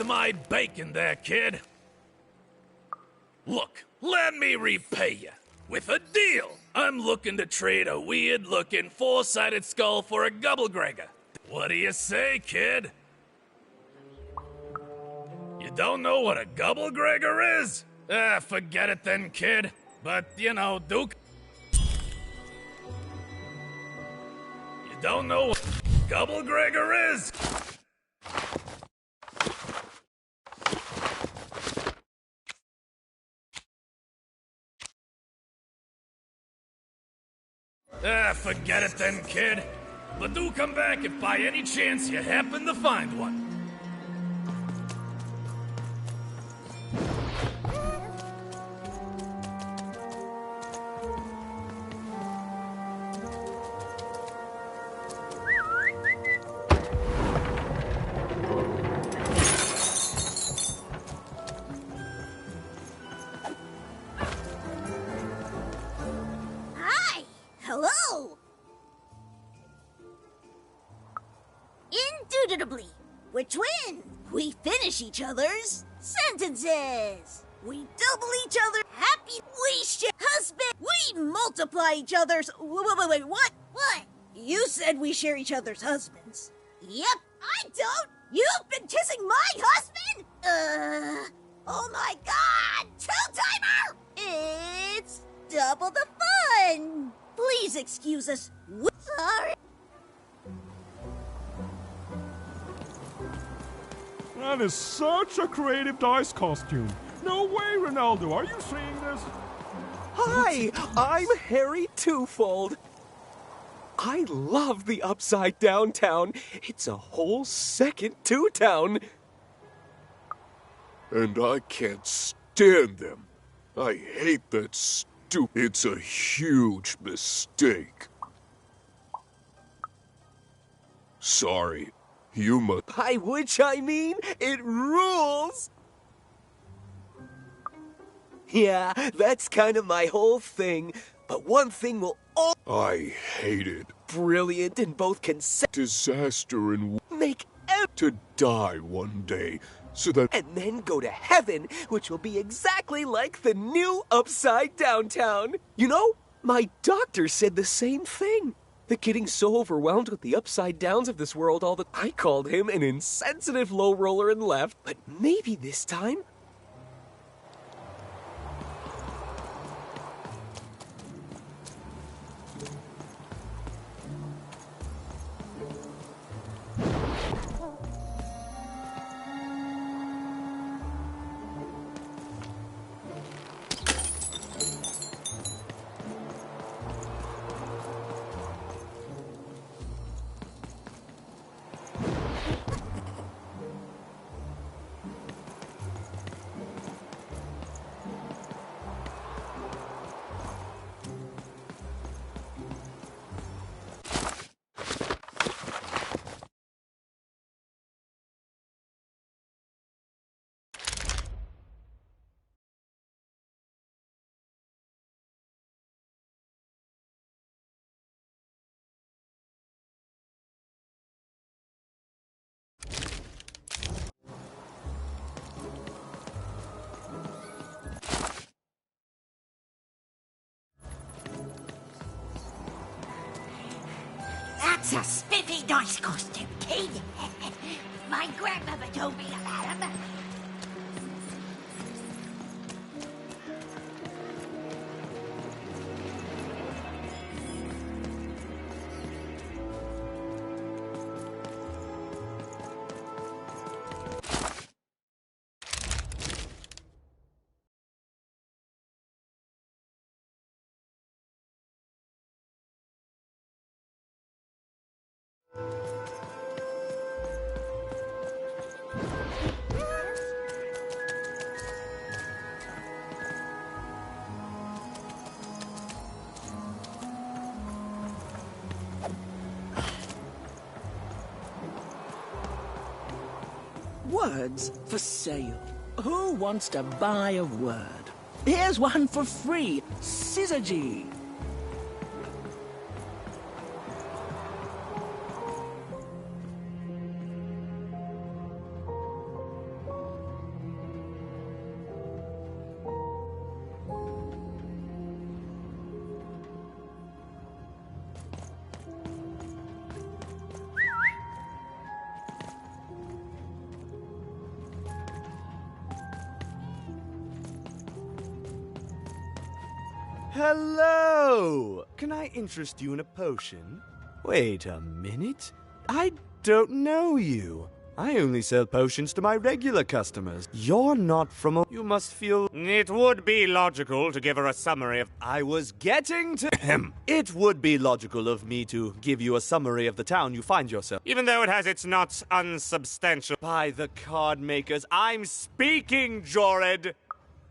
to my bacon there, kid. Look, let me repay you with a deal. I'm looking to trade a weird-looking four-sided skull for a Gubblegregor. What do you say, kid? You don't know what a Gubblegregor is? Forget it then, kid. But, you know, Duke... You don't know what Gubblegregor is? Forget it then, kid. But do come back if by any chance you happen to find one. Hi! Hello! Indubitably, we're twins. We finish each other's sentences. We double each other happy. We share husband. We multiply each other's. Wait, what? What? You said we share each other's husbands. Yep, I don't. You've been kissing my husband? Oh my God! Two-timer! It's double the fun. Please excuse us. We're sorry. That is such a creative dice costume. No way, Ronaldo. Are you seeing this? Hi, I'm Harry Twofold. I love the Upside Down Town. It's a whole second Two-Town. And I can't stand them. I hate that stupid. It's a huge mistake. Sorry, you must. By which I mean, it rules! Yeah, that's kind of my whole thing. But one thing will all... I hate it. Brilliant in both disaster and make to die one day, so that... And then go to heaven, which will be exactly like the new Upside Down Town. You know, my doctor said the same thing. That getting so overwhelmed with the upside downs of this world all that I called him an insensitive low roller and left. But maybe this time... That's a spiffy dice costume, kid. My grandmother told me about him. Words for sale. Who wants to buy a word? Here's one for free. Syzygy. Hello! Can I interest you in a potion? Wait a minute. I don't know you. I only sell potions to my regular customers. You're not from a... You must feel... It would be logical to give her a summary of... I was getting to... It would be logical of me to give you a summary of the town you find yourself. Even though it has its not unsubstantial... By the card makers, I'm speaking, Jorid!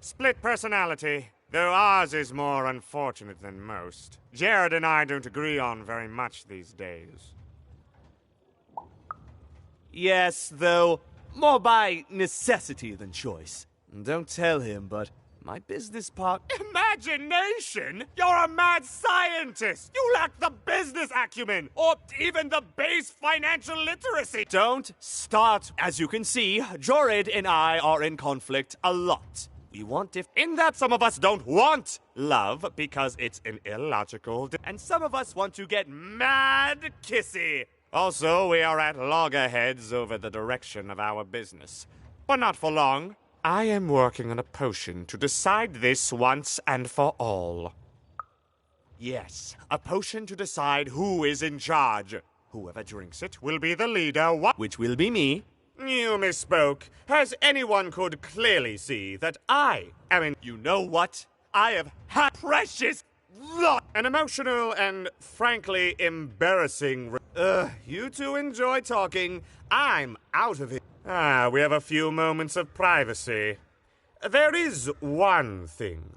Split personality. Though ours is more unfortunate than most. Jared and I don't agree on very much these days. Yes, though, more by necessity than choice. Don't tell him, but my business part... Imagination? You're a mad scientist! You lack the business acumen, or even the base financial literacy! Don't start. As you can see, Jorid and I are in conflict a lot. We want in that some of us don't want love because it's an illogical... And some of us want to get mad kissy. Also, we are at loggerheads over the direction of our business. But not for long. I am working on a potion to decide this once and for all. Yes, a potion to decide who is in charge. Whoever drinks it will be the leader, which will be me. You misspoke, as anyone could clearly see that I am in... You know what? I have had precious lot. An emotional and, frankly, embarrassing... you two enjoy talking. I'm out of it. We have a few moments of privacy. There is one thing.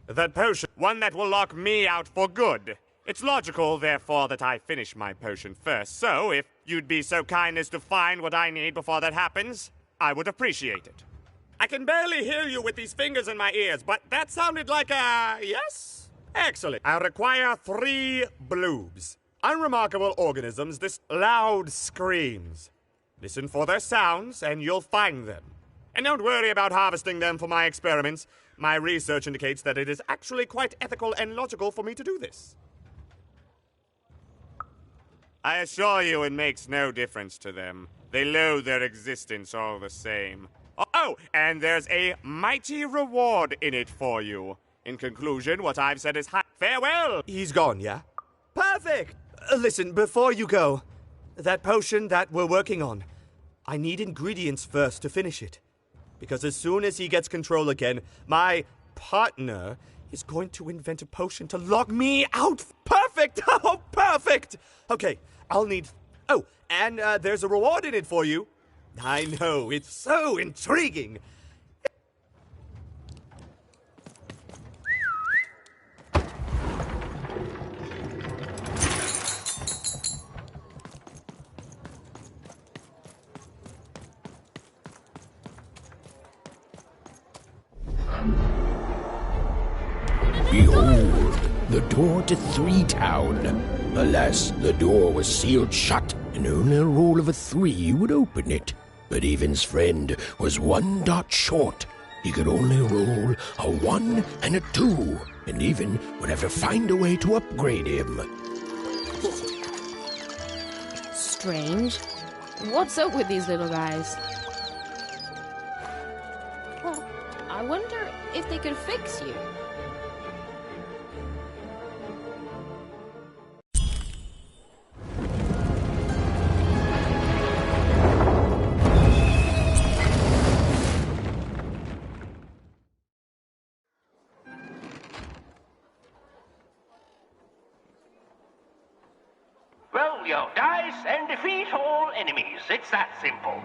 That potion, one that will lock me out for good. It's logical, therefore, that I finish my potion first, so if you'd be so kind as to find what I need before that happens, I would appreciate it. I can barely hear you with these fingers in my ears, but that sounded like a... yes? Excellent. I require 3 bloobs. Unremarkable organisms, this loud screams. Listen for their sounds, and you'll find them. And don't worry about harvesting them for my experiments. My research indicates that it is actually quite ethical and logical for me to do this. I assure you it makes no difference to them. They loathe their existence all the same. Oh, and there's a mighty reward in it for you. In conclusion, what I've said is farewell! He's gone, yeah? Perfect! Listen, before you go, that potion that we're working on, I need ingredients first to finish it. Because as soon as he gets control again, my partner is going to invent a potion to lock me out. Perfect! Oh, perfect! Okay, I'll need... Oh, and there's a reward in it for you. I know, it's so intriguing. Behold, the door to Three Town. Alas, the door was sealed shut, and only a roll of a 3 would open it. But Evan's friend was 1 dot short. He could only roll a 1 and a 2, and Evan would have to find a way to upgrade him. Strange. What's up with these little guys? Well, I wonder if they could fix you. Roll your dice and defeat all enemies. It's that simple.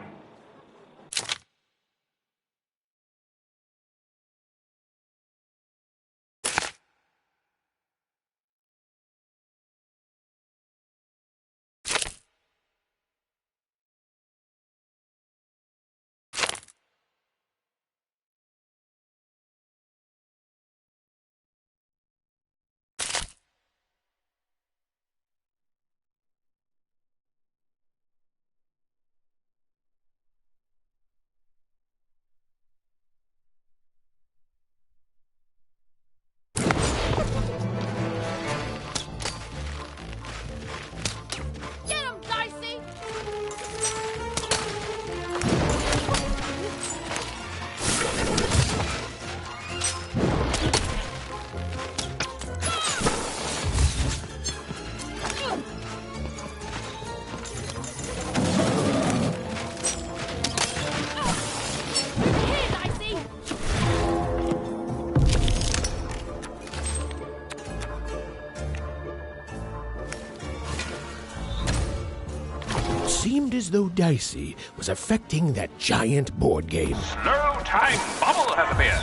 seemed as though Dicey was affecting that giant board game. Slow time bubble has appeared.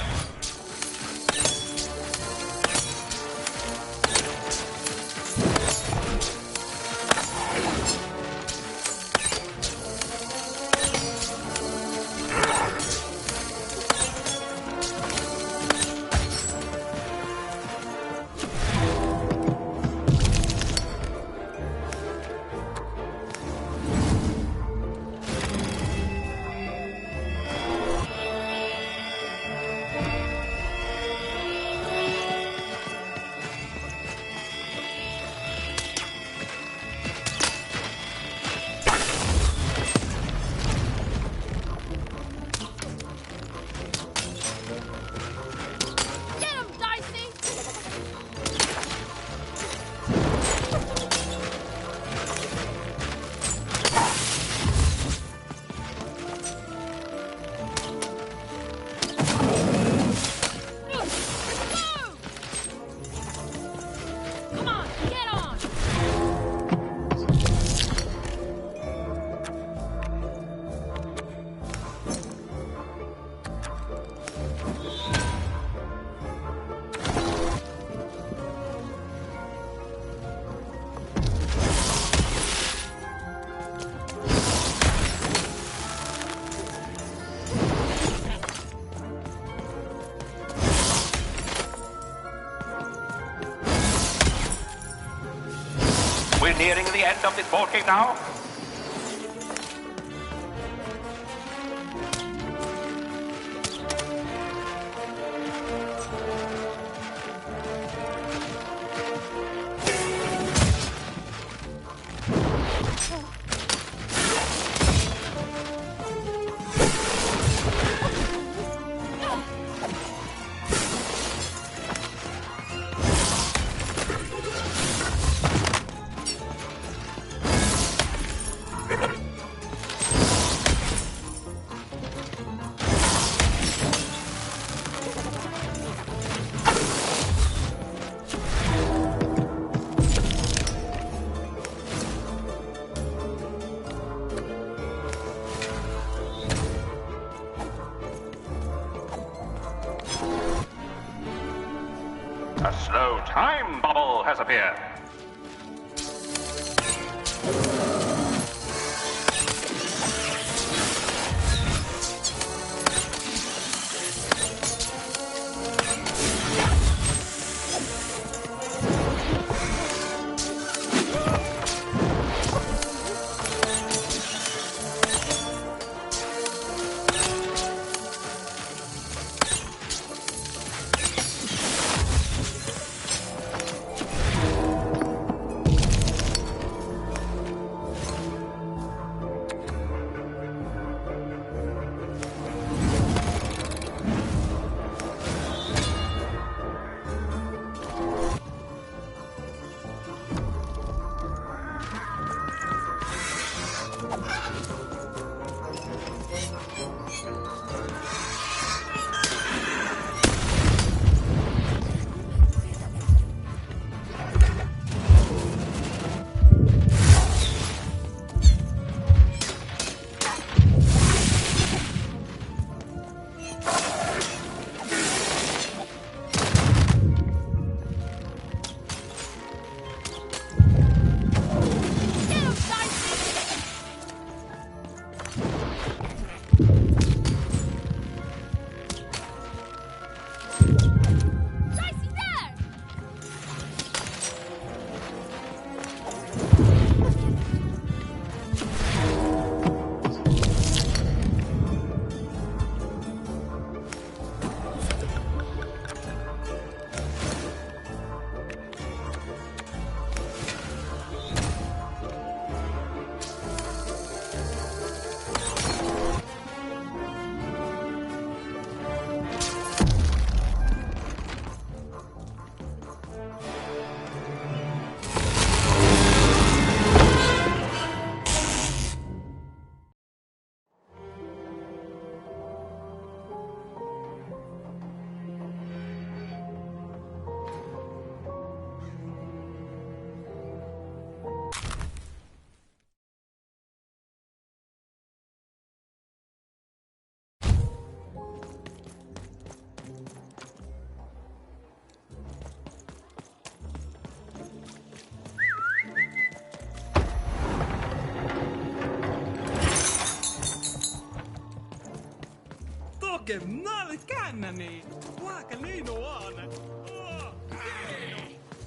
We're nearing the end of this board game now. A slow time bubble has appeared.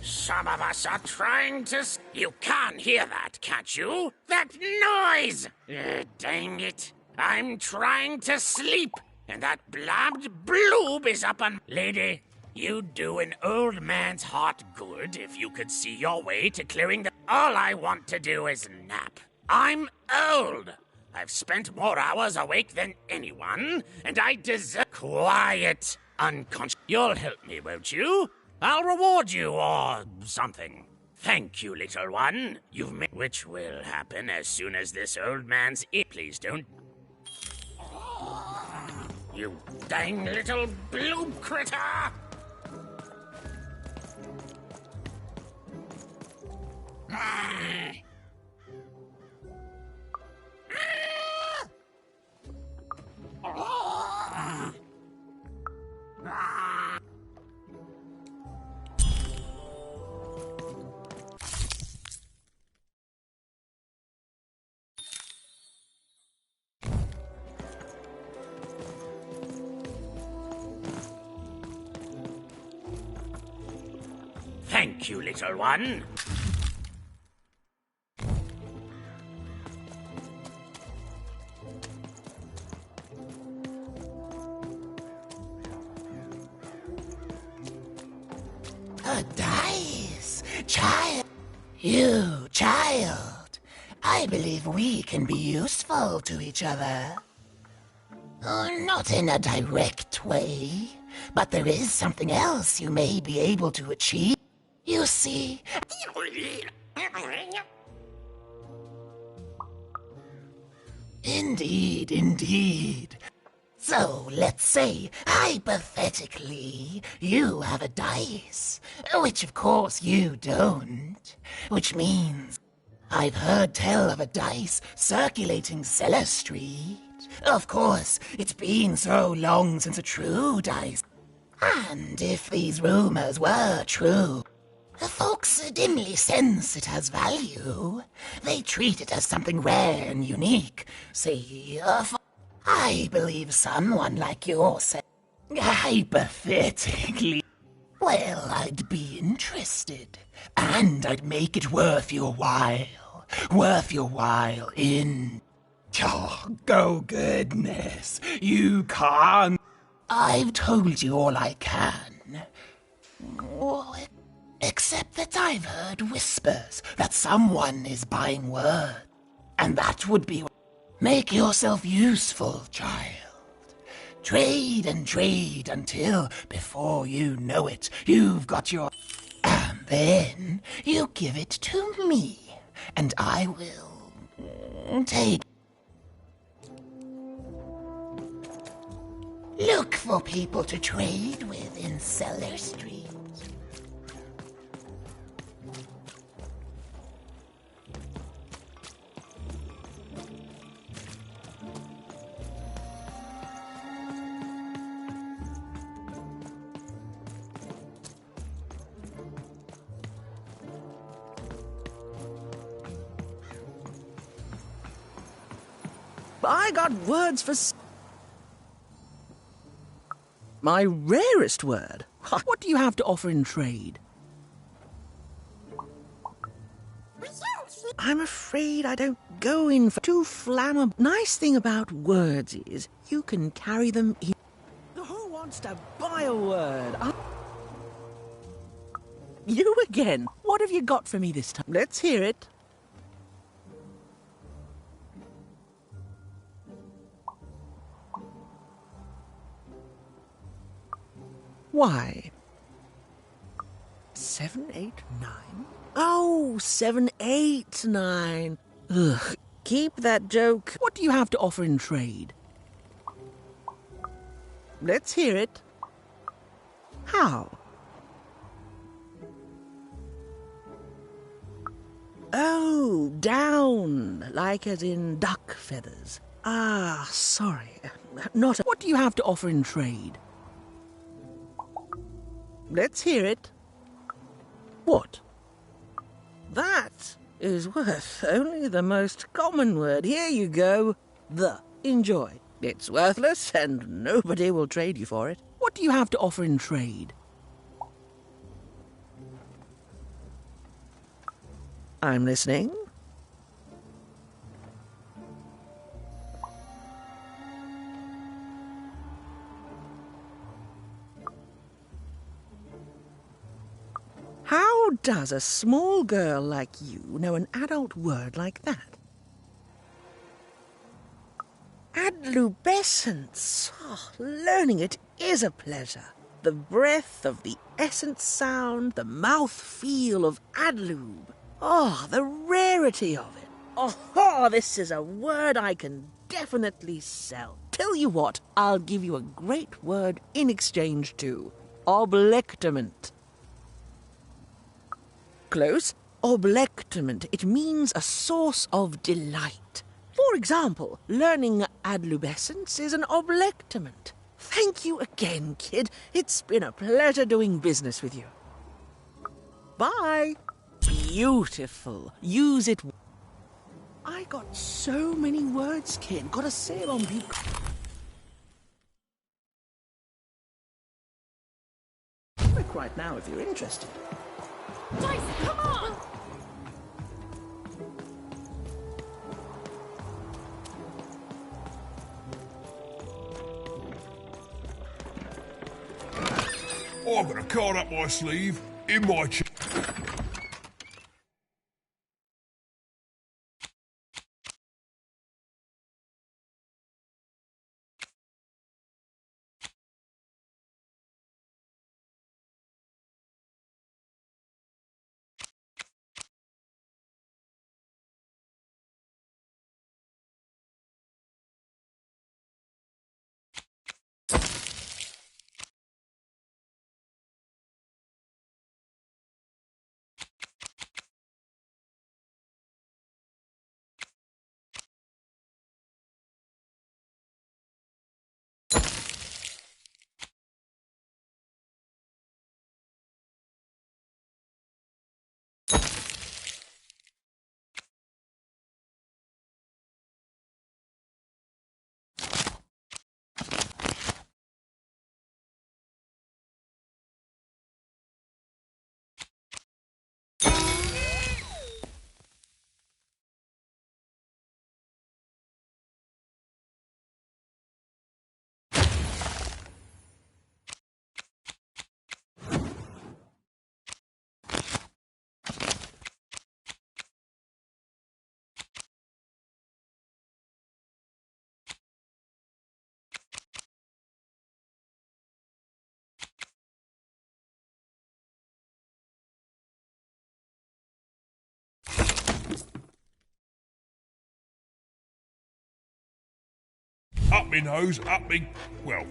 Some of us are trying to... You can't hear that, can't you? That noise! Dang it. I'm trying to sleep, and that blabbed bloob is up on... Lady, you'd do an old man's heart good if you could see your way to clearing the... All I want to do is nap. I'm old. I've spent more hours awake than anyone, and I deserve... Quiet, unconscious... You'll help me, won't you? I'll reward you, or something. Thank you, little one. You've made... Which will happen as soon as this old man's... Please don't... You dang little bloob critter! Thank you, little one. A dice! Child! You, child! I believe we can be useful to each other. Not in a direct way, but there is something else you may be able to achieve. You see... Indeed, indeed. So, let's say, hypothetically, you have a dice, which of course you don't, which means I've heard tell of a dice circulating Cellar Street. Of course, it's been so long since a true dice. And if these rumors were true, the folks dimly sense it has value. They treat it as something rare and unique. Say, I believe someone like yourself, hypothetically, well, I'd be interested. And I'd make it worth your while. Worth your while in... Oh, goodness, you can't. I've told you all I can. Well, except that I've heard whispers that someone is buying word. And that would be... Make yourself useful, child. Trade and trade until, before you know it, you've got your... And then you give it to me, and I will take... Look for people to trade with in Cellar Street. I got words for... My rarest word. What do you have to offer in trade? I'm afraid I don't go in for too flammable. Nice thing about words is you can carry them in. Who wants to buy a word? You again. What have you got for me this time? Let's hear it. Why? 7, 8, 9? Oh, 7, 8, 9. Ugh, keep that joke. What do you have to offer in trade? Let's hear it. How? Oh, down, like as in duck feathers. Ah, sorry. Not. What do you have to offer in trade? Let's hear it. What? That is worth only the most common word. Here you go. The. Enjoy. It's worthless, and nobody will trade you for it. What do you have to offer in trade? I'm listening. How does a small girl like you know an adult word like that? Adlubescence. Oh, learning it is a pleasure. The breath of the essence sound, the mouth feel of adlube. Oh, the rarity of it. Oh, this is a word I can definitely sell. Tell you what, I'll give you a great word in exchange too. Oblectament. Close. Oblectament. It means a source of delight. For example, learning adlubescence is an oblectament. Thank you again, kid. It's been a pleasure doing business with you. Bye. Beautiful. Use it. I got so many words, kid. Gotta say it on people. Quick right now if you're interested. Dice, come on! I've got a card up my sleeve, in my up me nose, up me... well...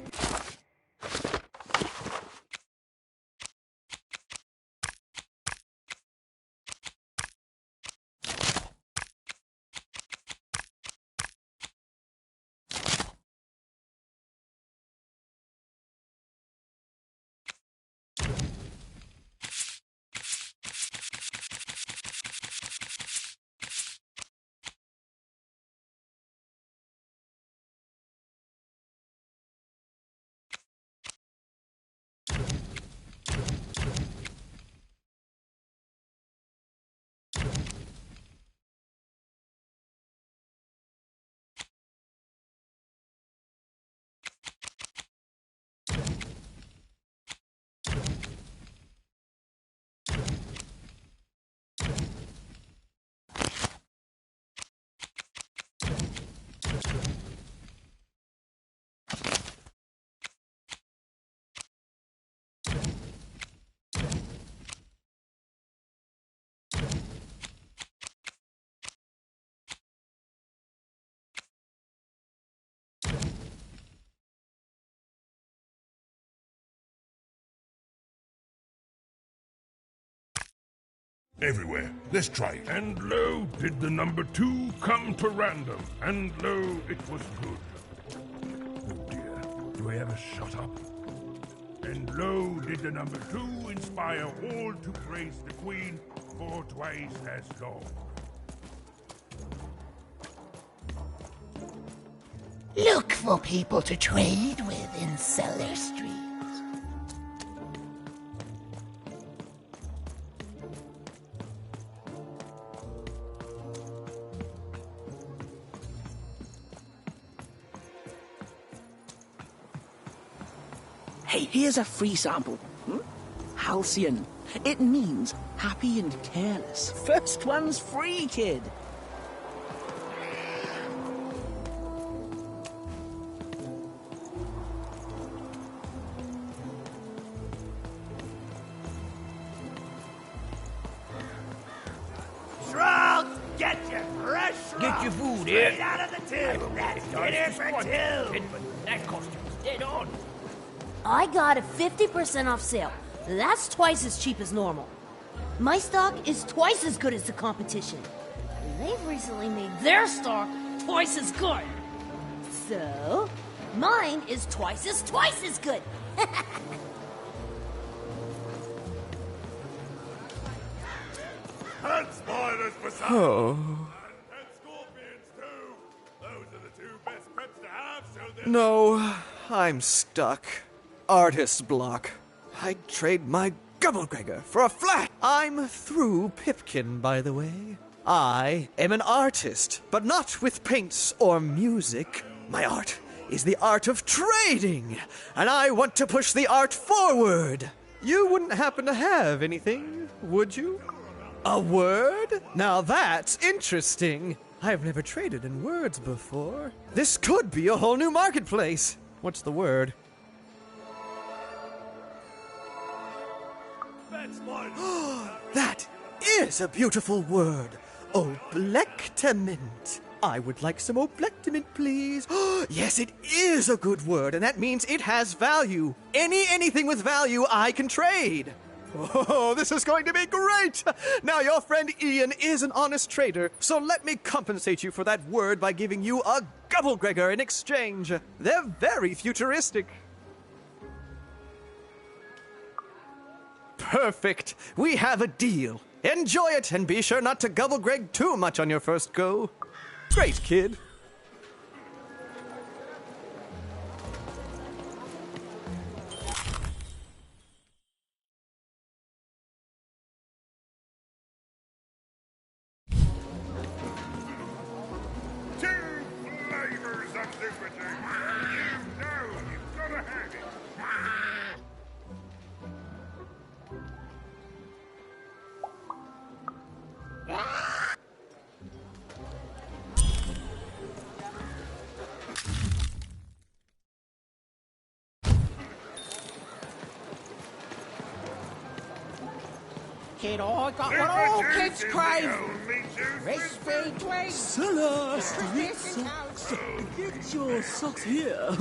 everywhere. Let's trade. And lo, did the number 2 come to random, and lo, it was good. Oh dear, do I ever shut up? And lo, did the number 2 inspire all to praise the Queen for twice as long. Look for people to trade with in Cellar Street. Hey, here's a free sample. Halcyon. It means happy and careless. First one's free, kid. Shrouds, get your fresh Get your food straight here. out of the tube. That's dinner for two. That costume's dead on. I got a 50% off sale. That's twice as cheap as normal. My stock is twice as good as the competition. They've recently made their stock twice as good. So, mine is twice as good. And spiders for some. Oh. And scorpions too. Those are the two best pets to have, so they're... No, I'm stuck. Artist block. I'd trade my Gubblegregor for a flat. I'm through Pipkin, by the way. I am an artist, but not with paints or music. My art is the art of trading, and I want to push the art forward. You wouldn't happen to have anything, would you? A word? Now that's interesting. I've never traded in words before. This could be a whole new marketplace. What's the word? That is a beautiful word. Oblectament. I would like some oblectament, please. Yes, it is a good word, and that means it has value. Anything with value I can trade. Oh, this is going to be great! Now, your friend Ian is an honest trader, so let me compensate you for that word by giving you a Gubblegregor in exchange. They're very futuristic. Perfect. We have a deal. Enjoy it, and be sure not to Gubblegreg too much on your first go. Great, kid. Two flavors of liberty. You know you've got to have it. Kid, I got what all kids crave. Crispy twins. Cellar Street socks. Get your socks here.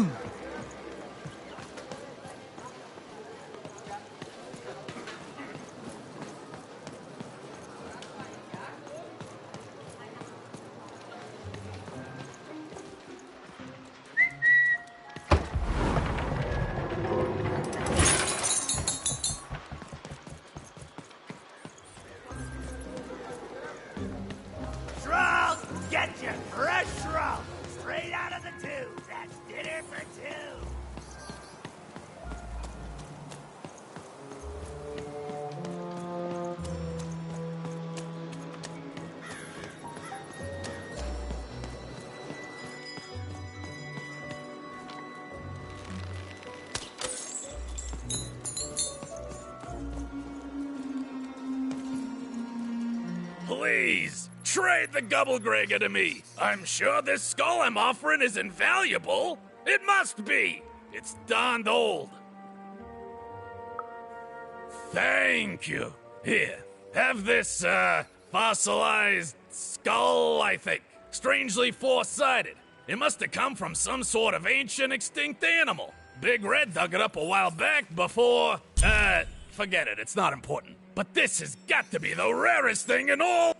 Shrouds, get your fresh shrouds straight out of the tube. That's dinner for two. Please, trade the Gubblegregor to me. I'm sure this skull I'm offering is invaluable. It must be. It's darned old. Thank you. Here, have this, fossilized skull, I think. Strangely four-sided. It must have come from some sort of ancient extinct animal. Big Red dug it up a while back before, forget it, it's not important. But this has got to be the rarest thing in all.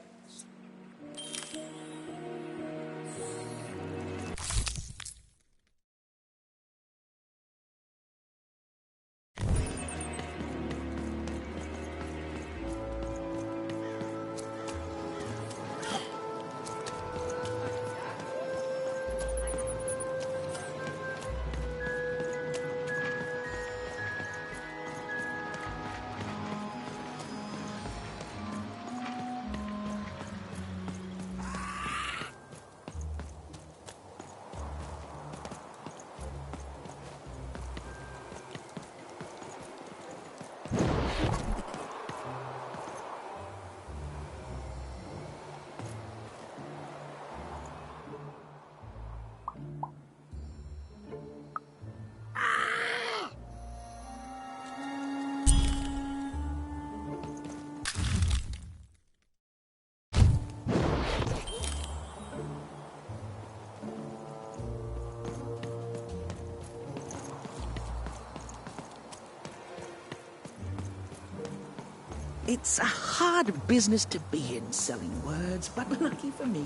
It's a hard business to be in, selling words, but lucky for me.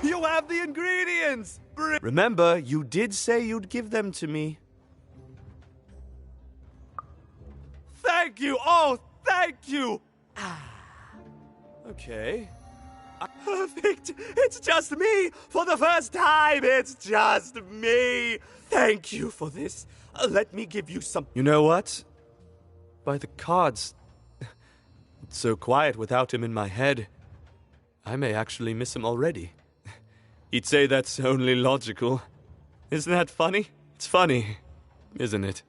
You have the ingredients! Remember, you did say you'd give them to me. Thank you! Oh, thank you! Okay. Perfect! It's just me! For the first time, it's just me! Thank you for this. Let me give you some... You know what? By the cards... It's so quiet without him in my head. I may actually miss him already. He'd say that's only logical. Isn't that funny? It's funny, isn't it?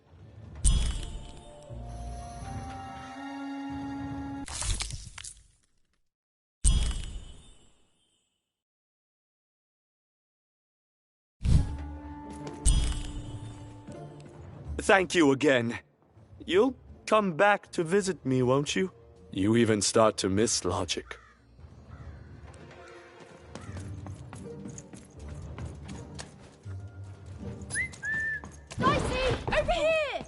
Thank you again. You'll come back to visit me, won't you? You even start to miss logic. Dicey, over here!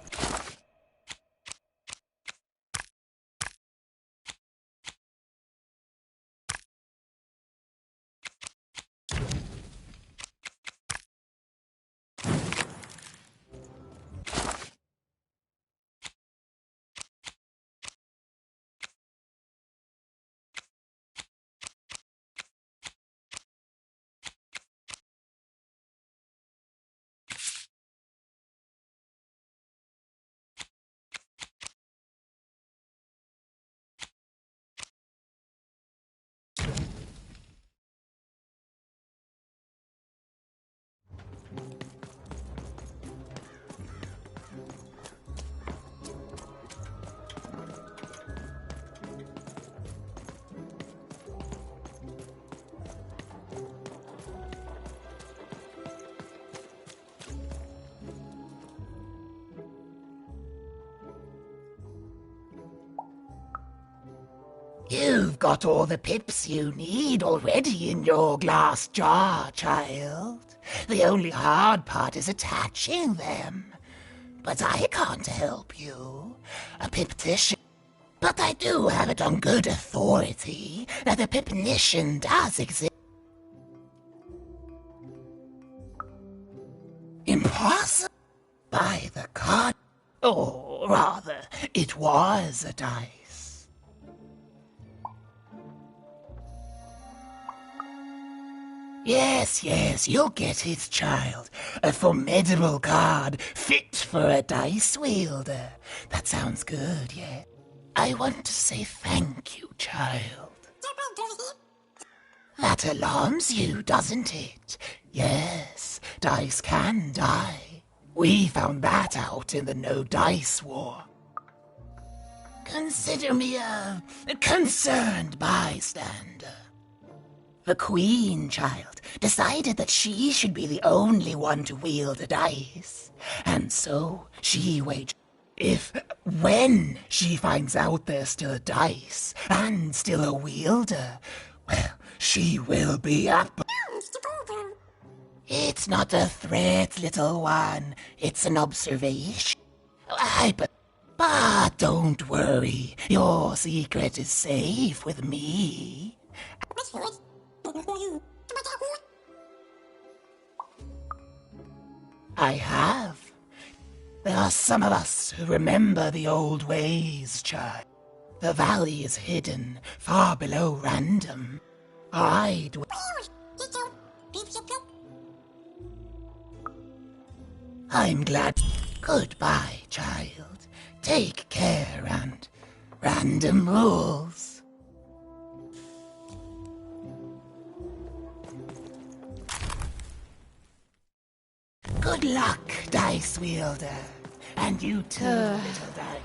You've got all the pips you need already in your glass jar, child. The only hard part is attaching them. But I can't help you. A piptician. But I do have it on good authority that a pipnician does exist. Impossible. By the card. Or rather, it was a dice. Yes, you'll get it, child. A formidable card, fit for a dice wielder. That sounds good, yeah? I want to say thank you, child. That alarms you, doesn't it? Yes, dice can die. We found that out in the No Dice War. Consider me a concerned bystander. The Queen, child, decided that she should be the only one to wield a dice. And so she wagered, when she finds out there's still a dice and still a wielder, well, she will be up. It's not a threat, little one. It's an observation. But don't worry. Your secret is safe with me. I have. There are some of us who remember the old ways, child. The valley is hidden far below Random. I'm glad. Goodbye, child. Take care and Random rules. Good luck, Dice Wielder. And you too, little Dice.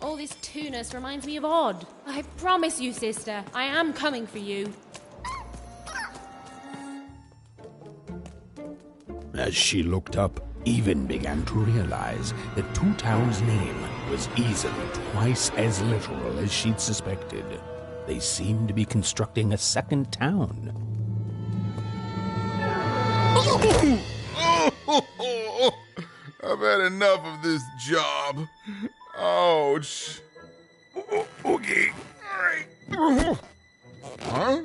All this two-ness reminds me of Odd. I promise you, sister, I am coming for you. As she looked up, Even began to realize that Two Town's name was easily twice as literal as she'd suspected. They seemed to be constructing a second town. I've had enough of this job. Ouch. Okay. All right. Huh?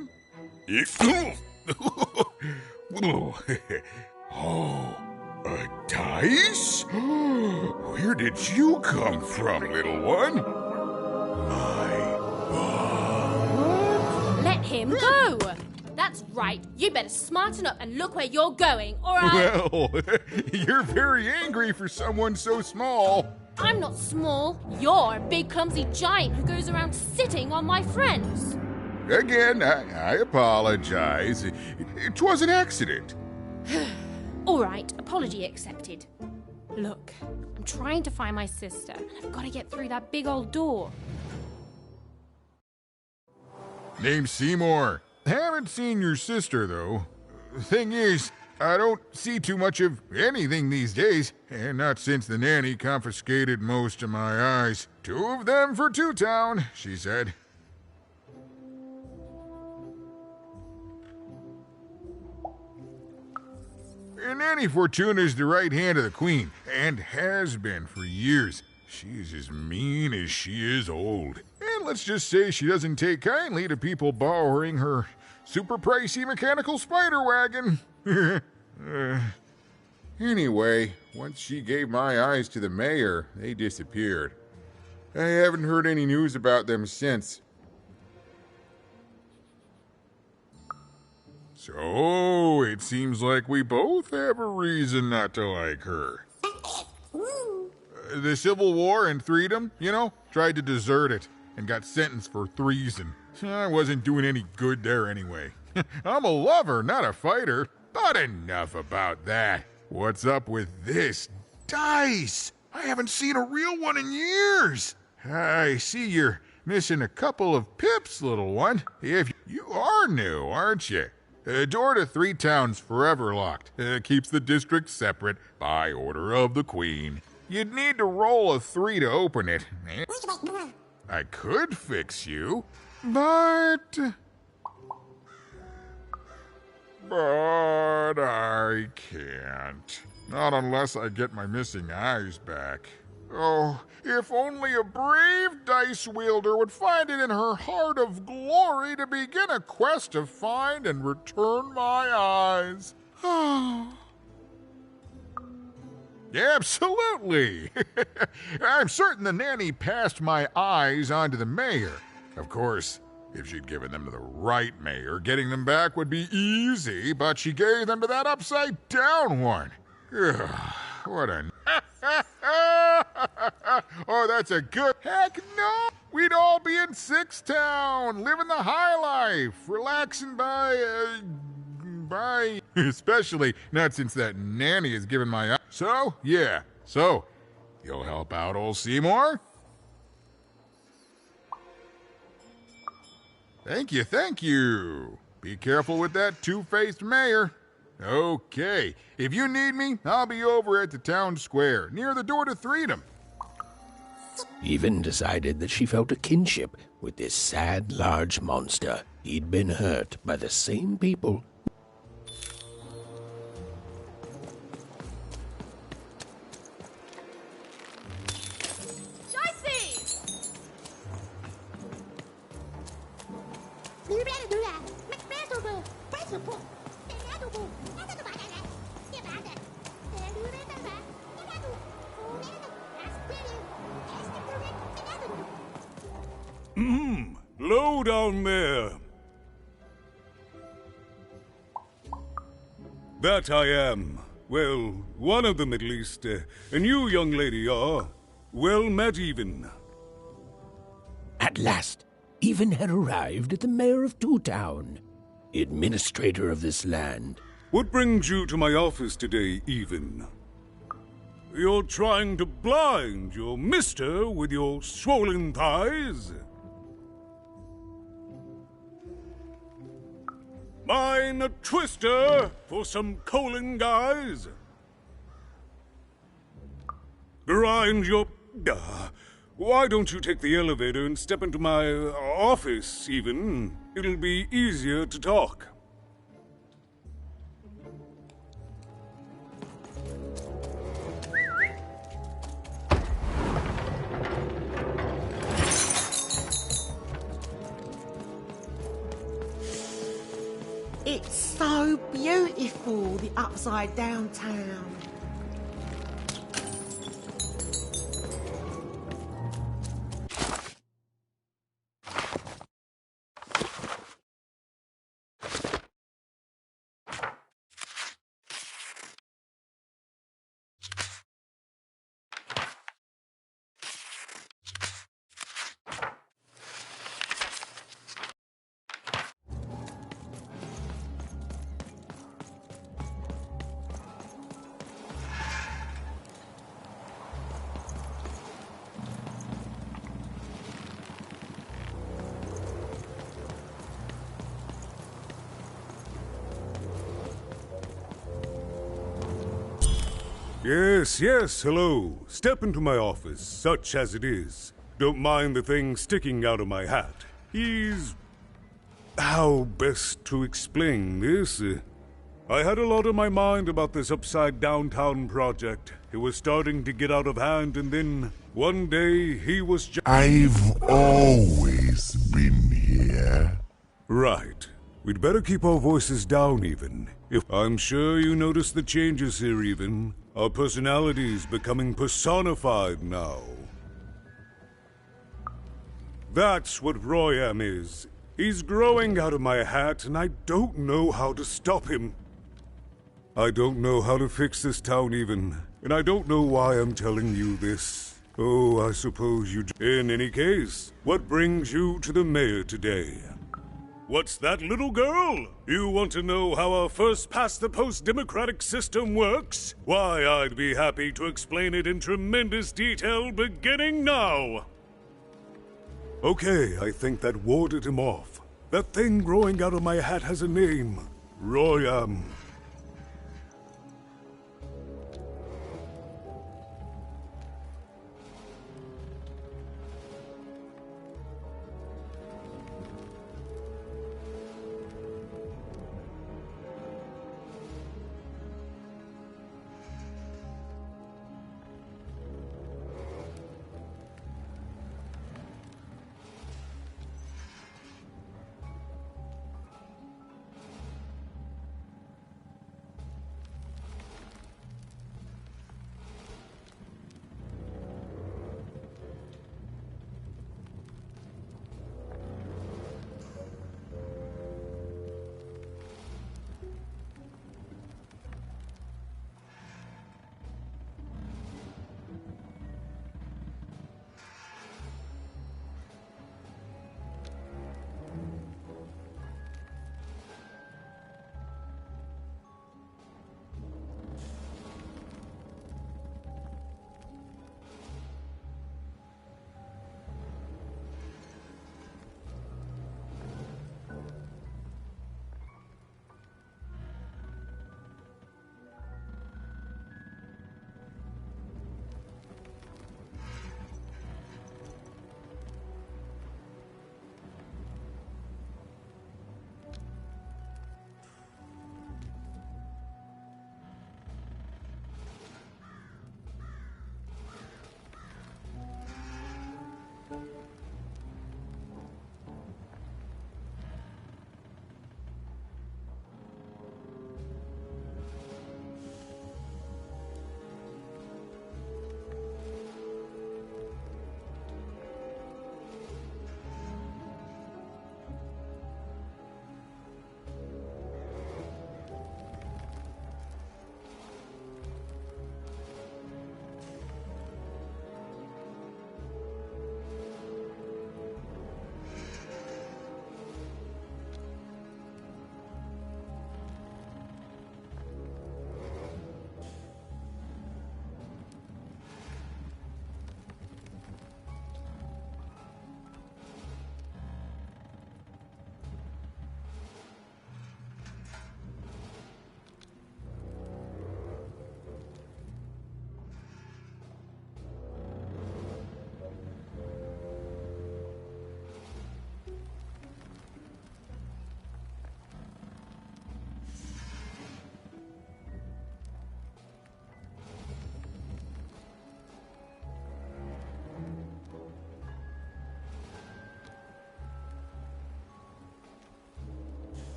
Oh, a dice? Where did you come from, little one? Let him go! That's right. You better smarten up and look where you're going, or I... Well, you're very angry for someone so small. I'm not small. You're a big, clumsy giant who goes around sitting on my friends. Again, I apologize. It was an accident. All right, apology accepted. Look, I'm trying to find my sister, and I've got to get through that big old door. Name's Seymour. Haven't seen your sister, though. Thing is, I don't see too much of anything these days, and not since the nanny confiscated most of my eyes. 2 of them for Two Town, she said. And Nanny Fortuna's the right hand of the Queen, and has been for years. She's as mean as she is old. And let's just say she doesn't take kindly to people borrowing her super pricey mechanical spider wagon. Anyway, once she gave my eyes to the mayor, they disappeared. I haven't heard any news about them since. So, it seems like we both have a reason not to like her. The Civil War and Freedom, you know, tried to desert it and got sentenced for treason. I wasn't doing any good there anyway. I'm a lover, not a fighter. But enough about that. What's up with this dice? I haven't seen a real one in years. I see you're missing a couple of pips, little one. If you are new, aren't you? Door to Three Town's forever locked. Keeps the district separate by order of the Queen. You'd need to roll a 3 to open it. I could fix you, but I can't. Not unless I get my missing eyes back. Oh, if only a brave dice wielder would find it in her heart of glory to begin a quest to find and return my eyes. Absolutely. I'm certain the nanny passed my eyes on to the mayor. Of course, if she'd given them to the right mayor, getting them back would be easy, but she gave them to that upside-down one. What a... Oh, that's a good... Heck no! We'd all be in Six Town, living the high life, relaxing by... Especially not since that nanny has given my... So, yeah. So, you'll help out old Seymour? Thank you, thank you. Be careful with that two-faced mayor. Okay, if you need me, I'll be over at the town square, near the door to Freedom. Even decided that she felt a kinship with this sad, large monster. He'd been hurt by the same people. Low down there. That I am. Well, one of them at least. And you, young lady, are well met, even. At last, Even had arrived at the mayor of Two Town, administrator of this land. What brings you to my office today, Even? You're trying to blind your mister with your swollen thighs? Mine a twister for some Colin guys? Grind your... why don't you take the elevator and step into my office, Even? It'll be easier to talk. It's so beautiful, the upside down town. Yes, hello. Step into my office, such as it is. Don't mind the thing sticking out of my hat. He's... how best to explain this? I had a lot on my mind about this Upside Downtown project. It was starting to get out of hand, and then one day he was just... I've always been here. Right. We'd better keep our voices down, even. If I'm sure you noticed the changes here, even. Our personalities becoming personified now. That's what Royam is. He's growing out of my hat, and I don't know how to stop him. I don't know how to fix this town, even. And I don't know why I'm telling you this. Oh, I suppose you... In any case, what brings you to the mayor today? What's that, little girl? You want to know how our first-past-the-post democratic system works? Why, I'd be happy to explain it in tremendous detail beginning now. Okay, I think that warded him off. That thing growing out of my hat has a name. Royam.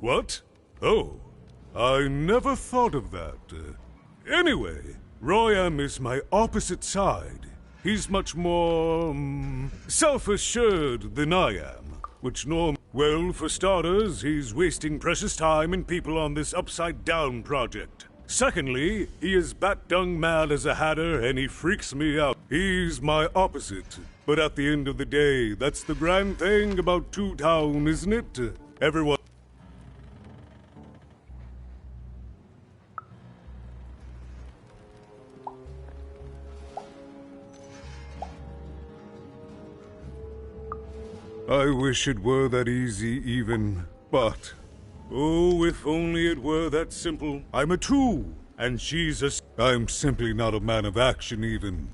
What? Oh, I never thought of that. Anyway, Royam is my opposite side. He's much more self-assured than I am, which well, for starters, he's wasting precious time and people on this upside-down project. Secondly, he is bat-dung mad as a hatter and he freaks me out. He's my opposite. But at the end of the day, that's the grand thing about Two Town, isn't it? Everyone... I wish it were that easy, even. But, oh, if only it were that simple. I'm a 2, and she's a... I'm simply not a man of action, even.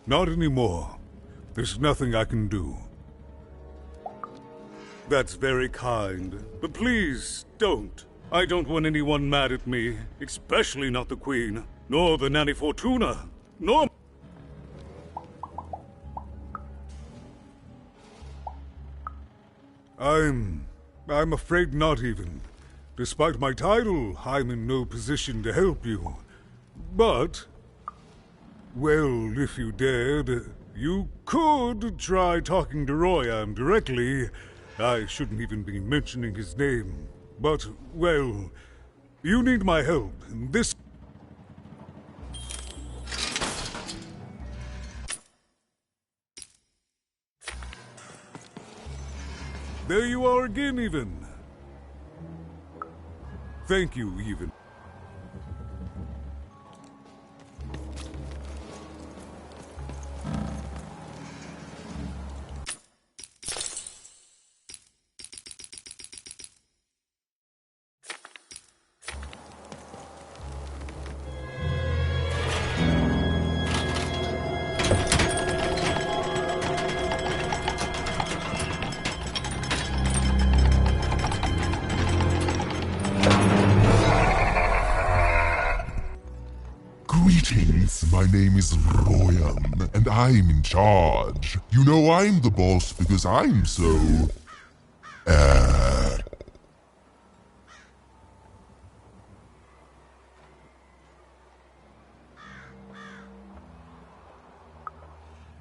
Not anymore. There's nothing I can do. That's very kind, but please, don't. I don't want anyone mad at me, especially not the Queen, nor the Nanny Fortuna, nor... I'm afraid not even. Despite my title, I'm in no position to help you. But, well, if you dared, you could try talking to Royam directly. I shouldn't even be mentioning his name. But, well, you need my help, and this... There you are again, even. Thank you, even. Greetings, my name is Royam, and I'm in charge. You know I'm the boss because I'm so...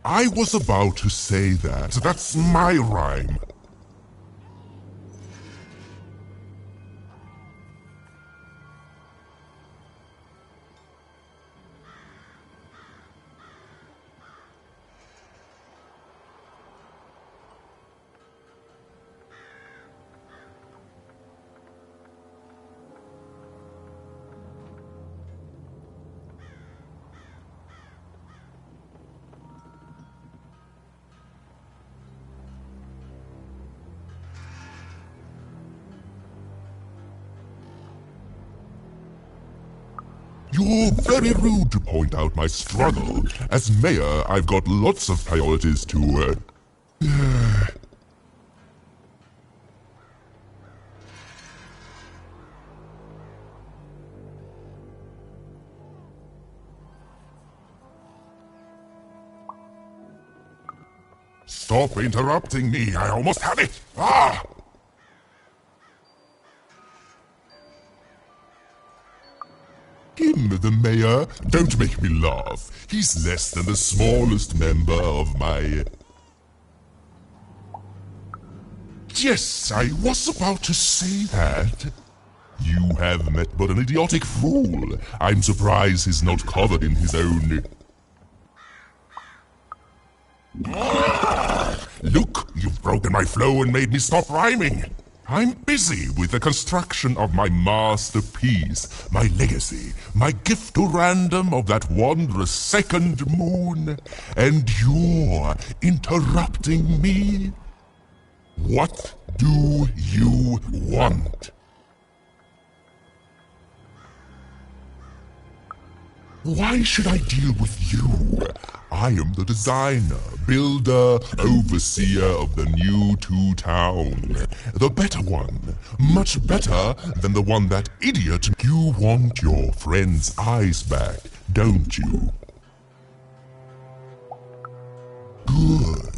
I was about to say that. That's my rhyme. You're very rude to point out my struggle. As mayor, I've got lots of priorities to, Stop interrupting me, I almost had it! Ah! Him, the mayor? Don't make me laugh. He's less than the smallest member of my... Yes, I was about to say that. You have met but an idiotic fool. I'm surprised he's not covered in his own... Look, you've broken my flow and made me stop rhyming. I'm busy with the construction of my masterpiece, my legacy, my gift to random of that wondrous second moon, and you're interrupting me? What do you want? Why should I deal with you? I am the designer, builder, overseer of the new Two Town. The better one. Much better than the one that idiot. You want your friend's eyes back, don't you? Good.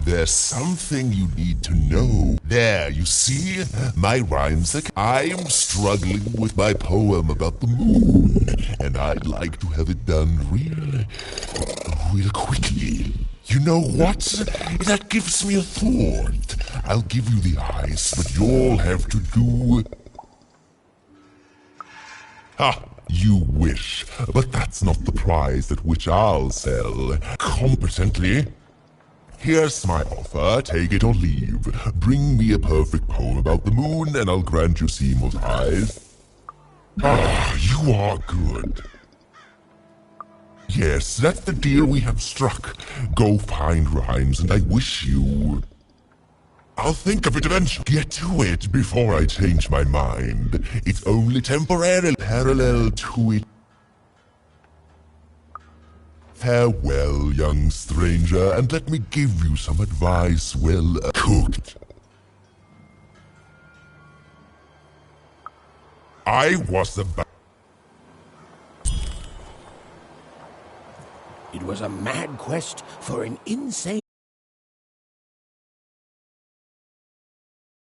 there's something you need to know. There, you see? My rhymes. I'm struggling with my poem about the moon, and I'd like to have it done real quickly. You know what? That gives me a thought. I'll give you the ice, but you'll have to do... Ha! You wish, but that's not the prize at which I'll sell competently. Here's my offer, take it or leave. Bring me a perfect poem about the moon, and I'll grant you Seymour's eyes. Ah, you are good. Yes, that's the deal we have struck. Go find rhymes, and I wish you... I'll think of it eventually. Get to it before I change my mind. It's only temporarily parallel to it. Farewell, young stranger, and let me give you some advice well cooked. I was about... It was a mad quest for an insane...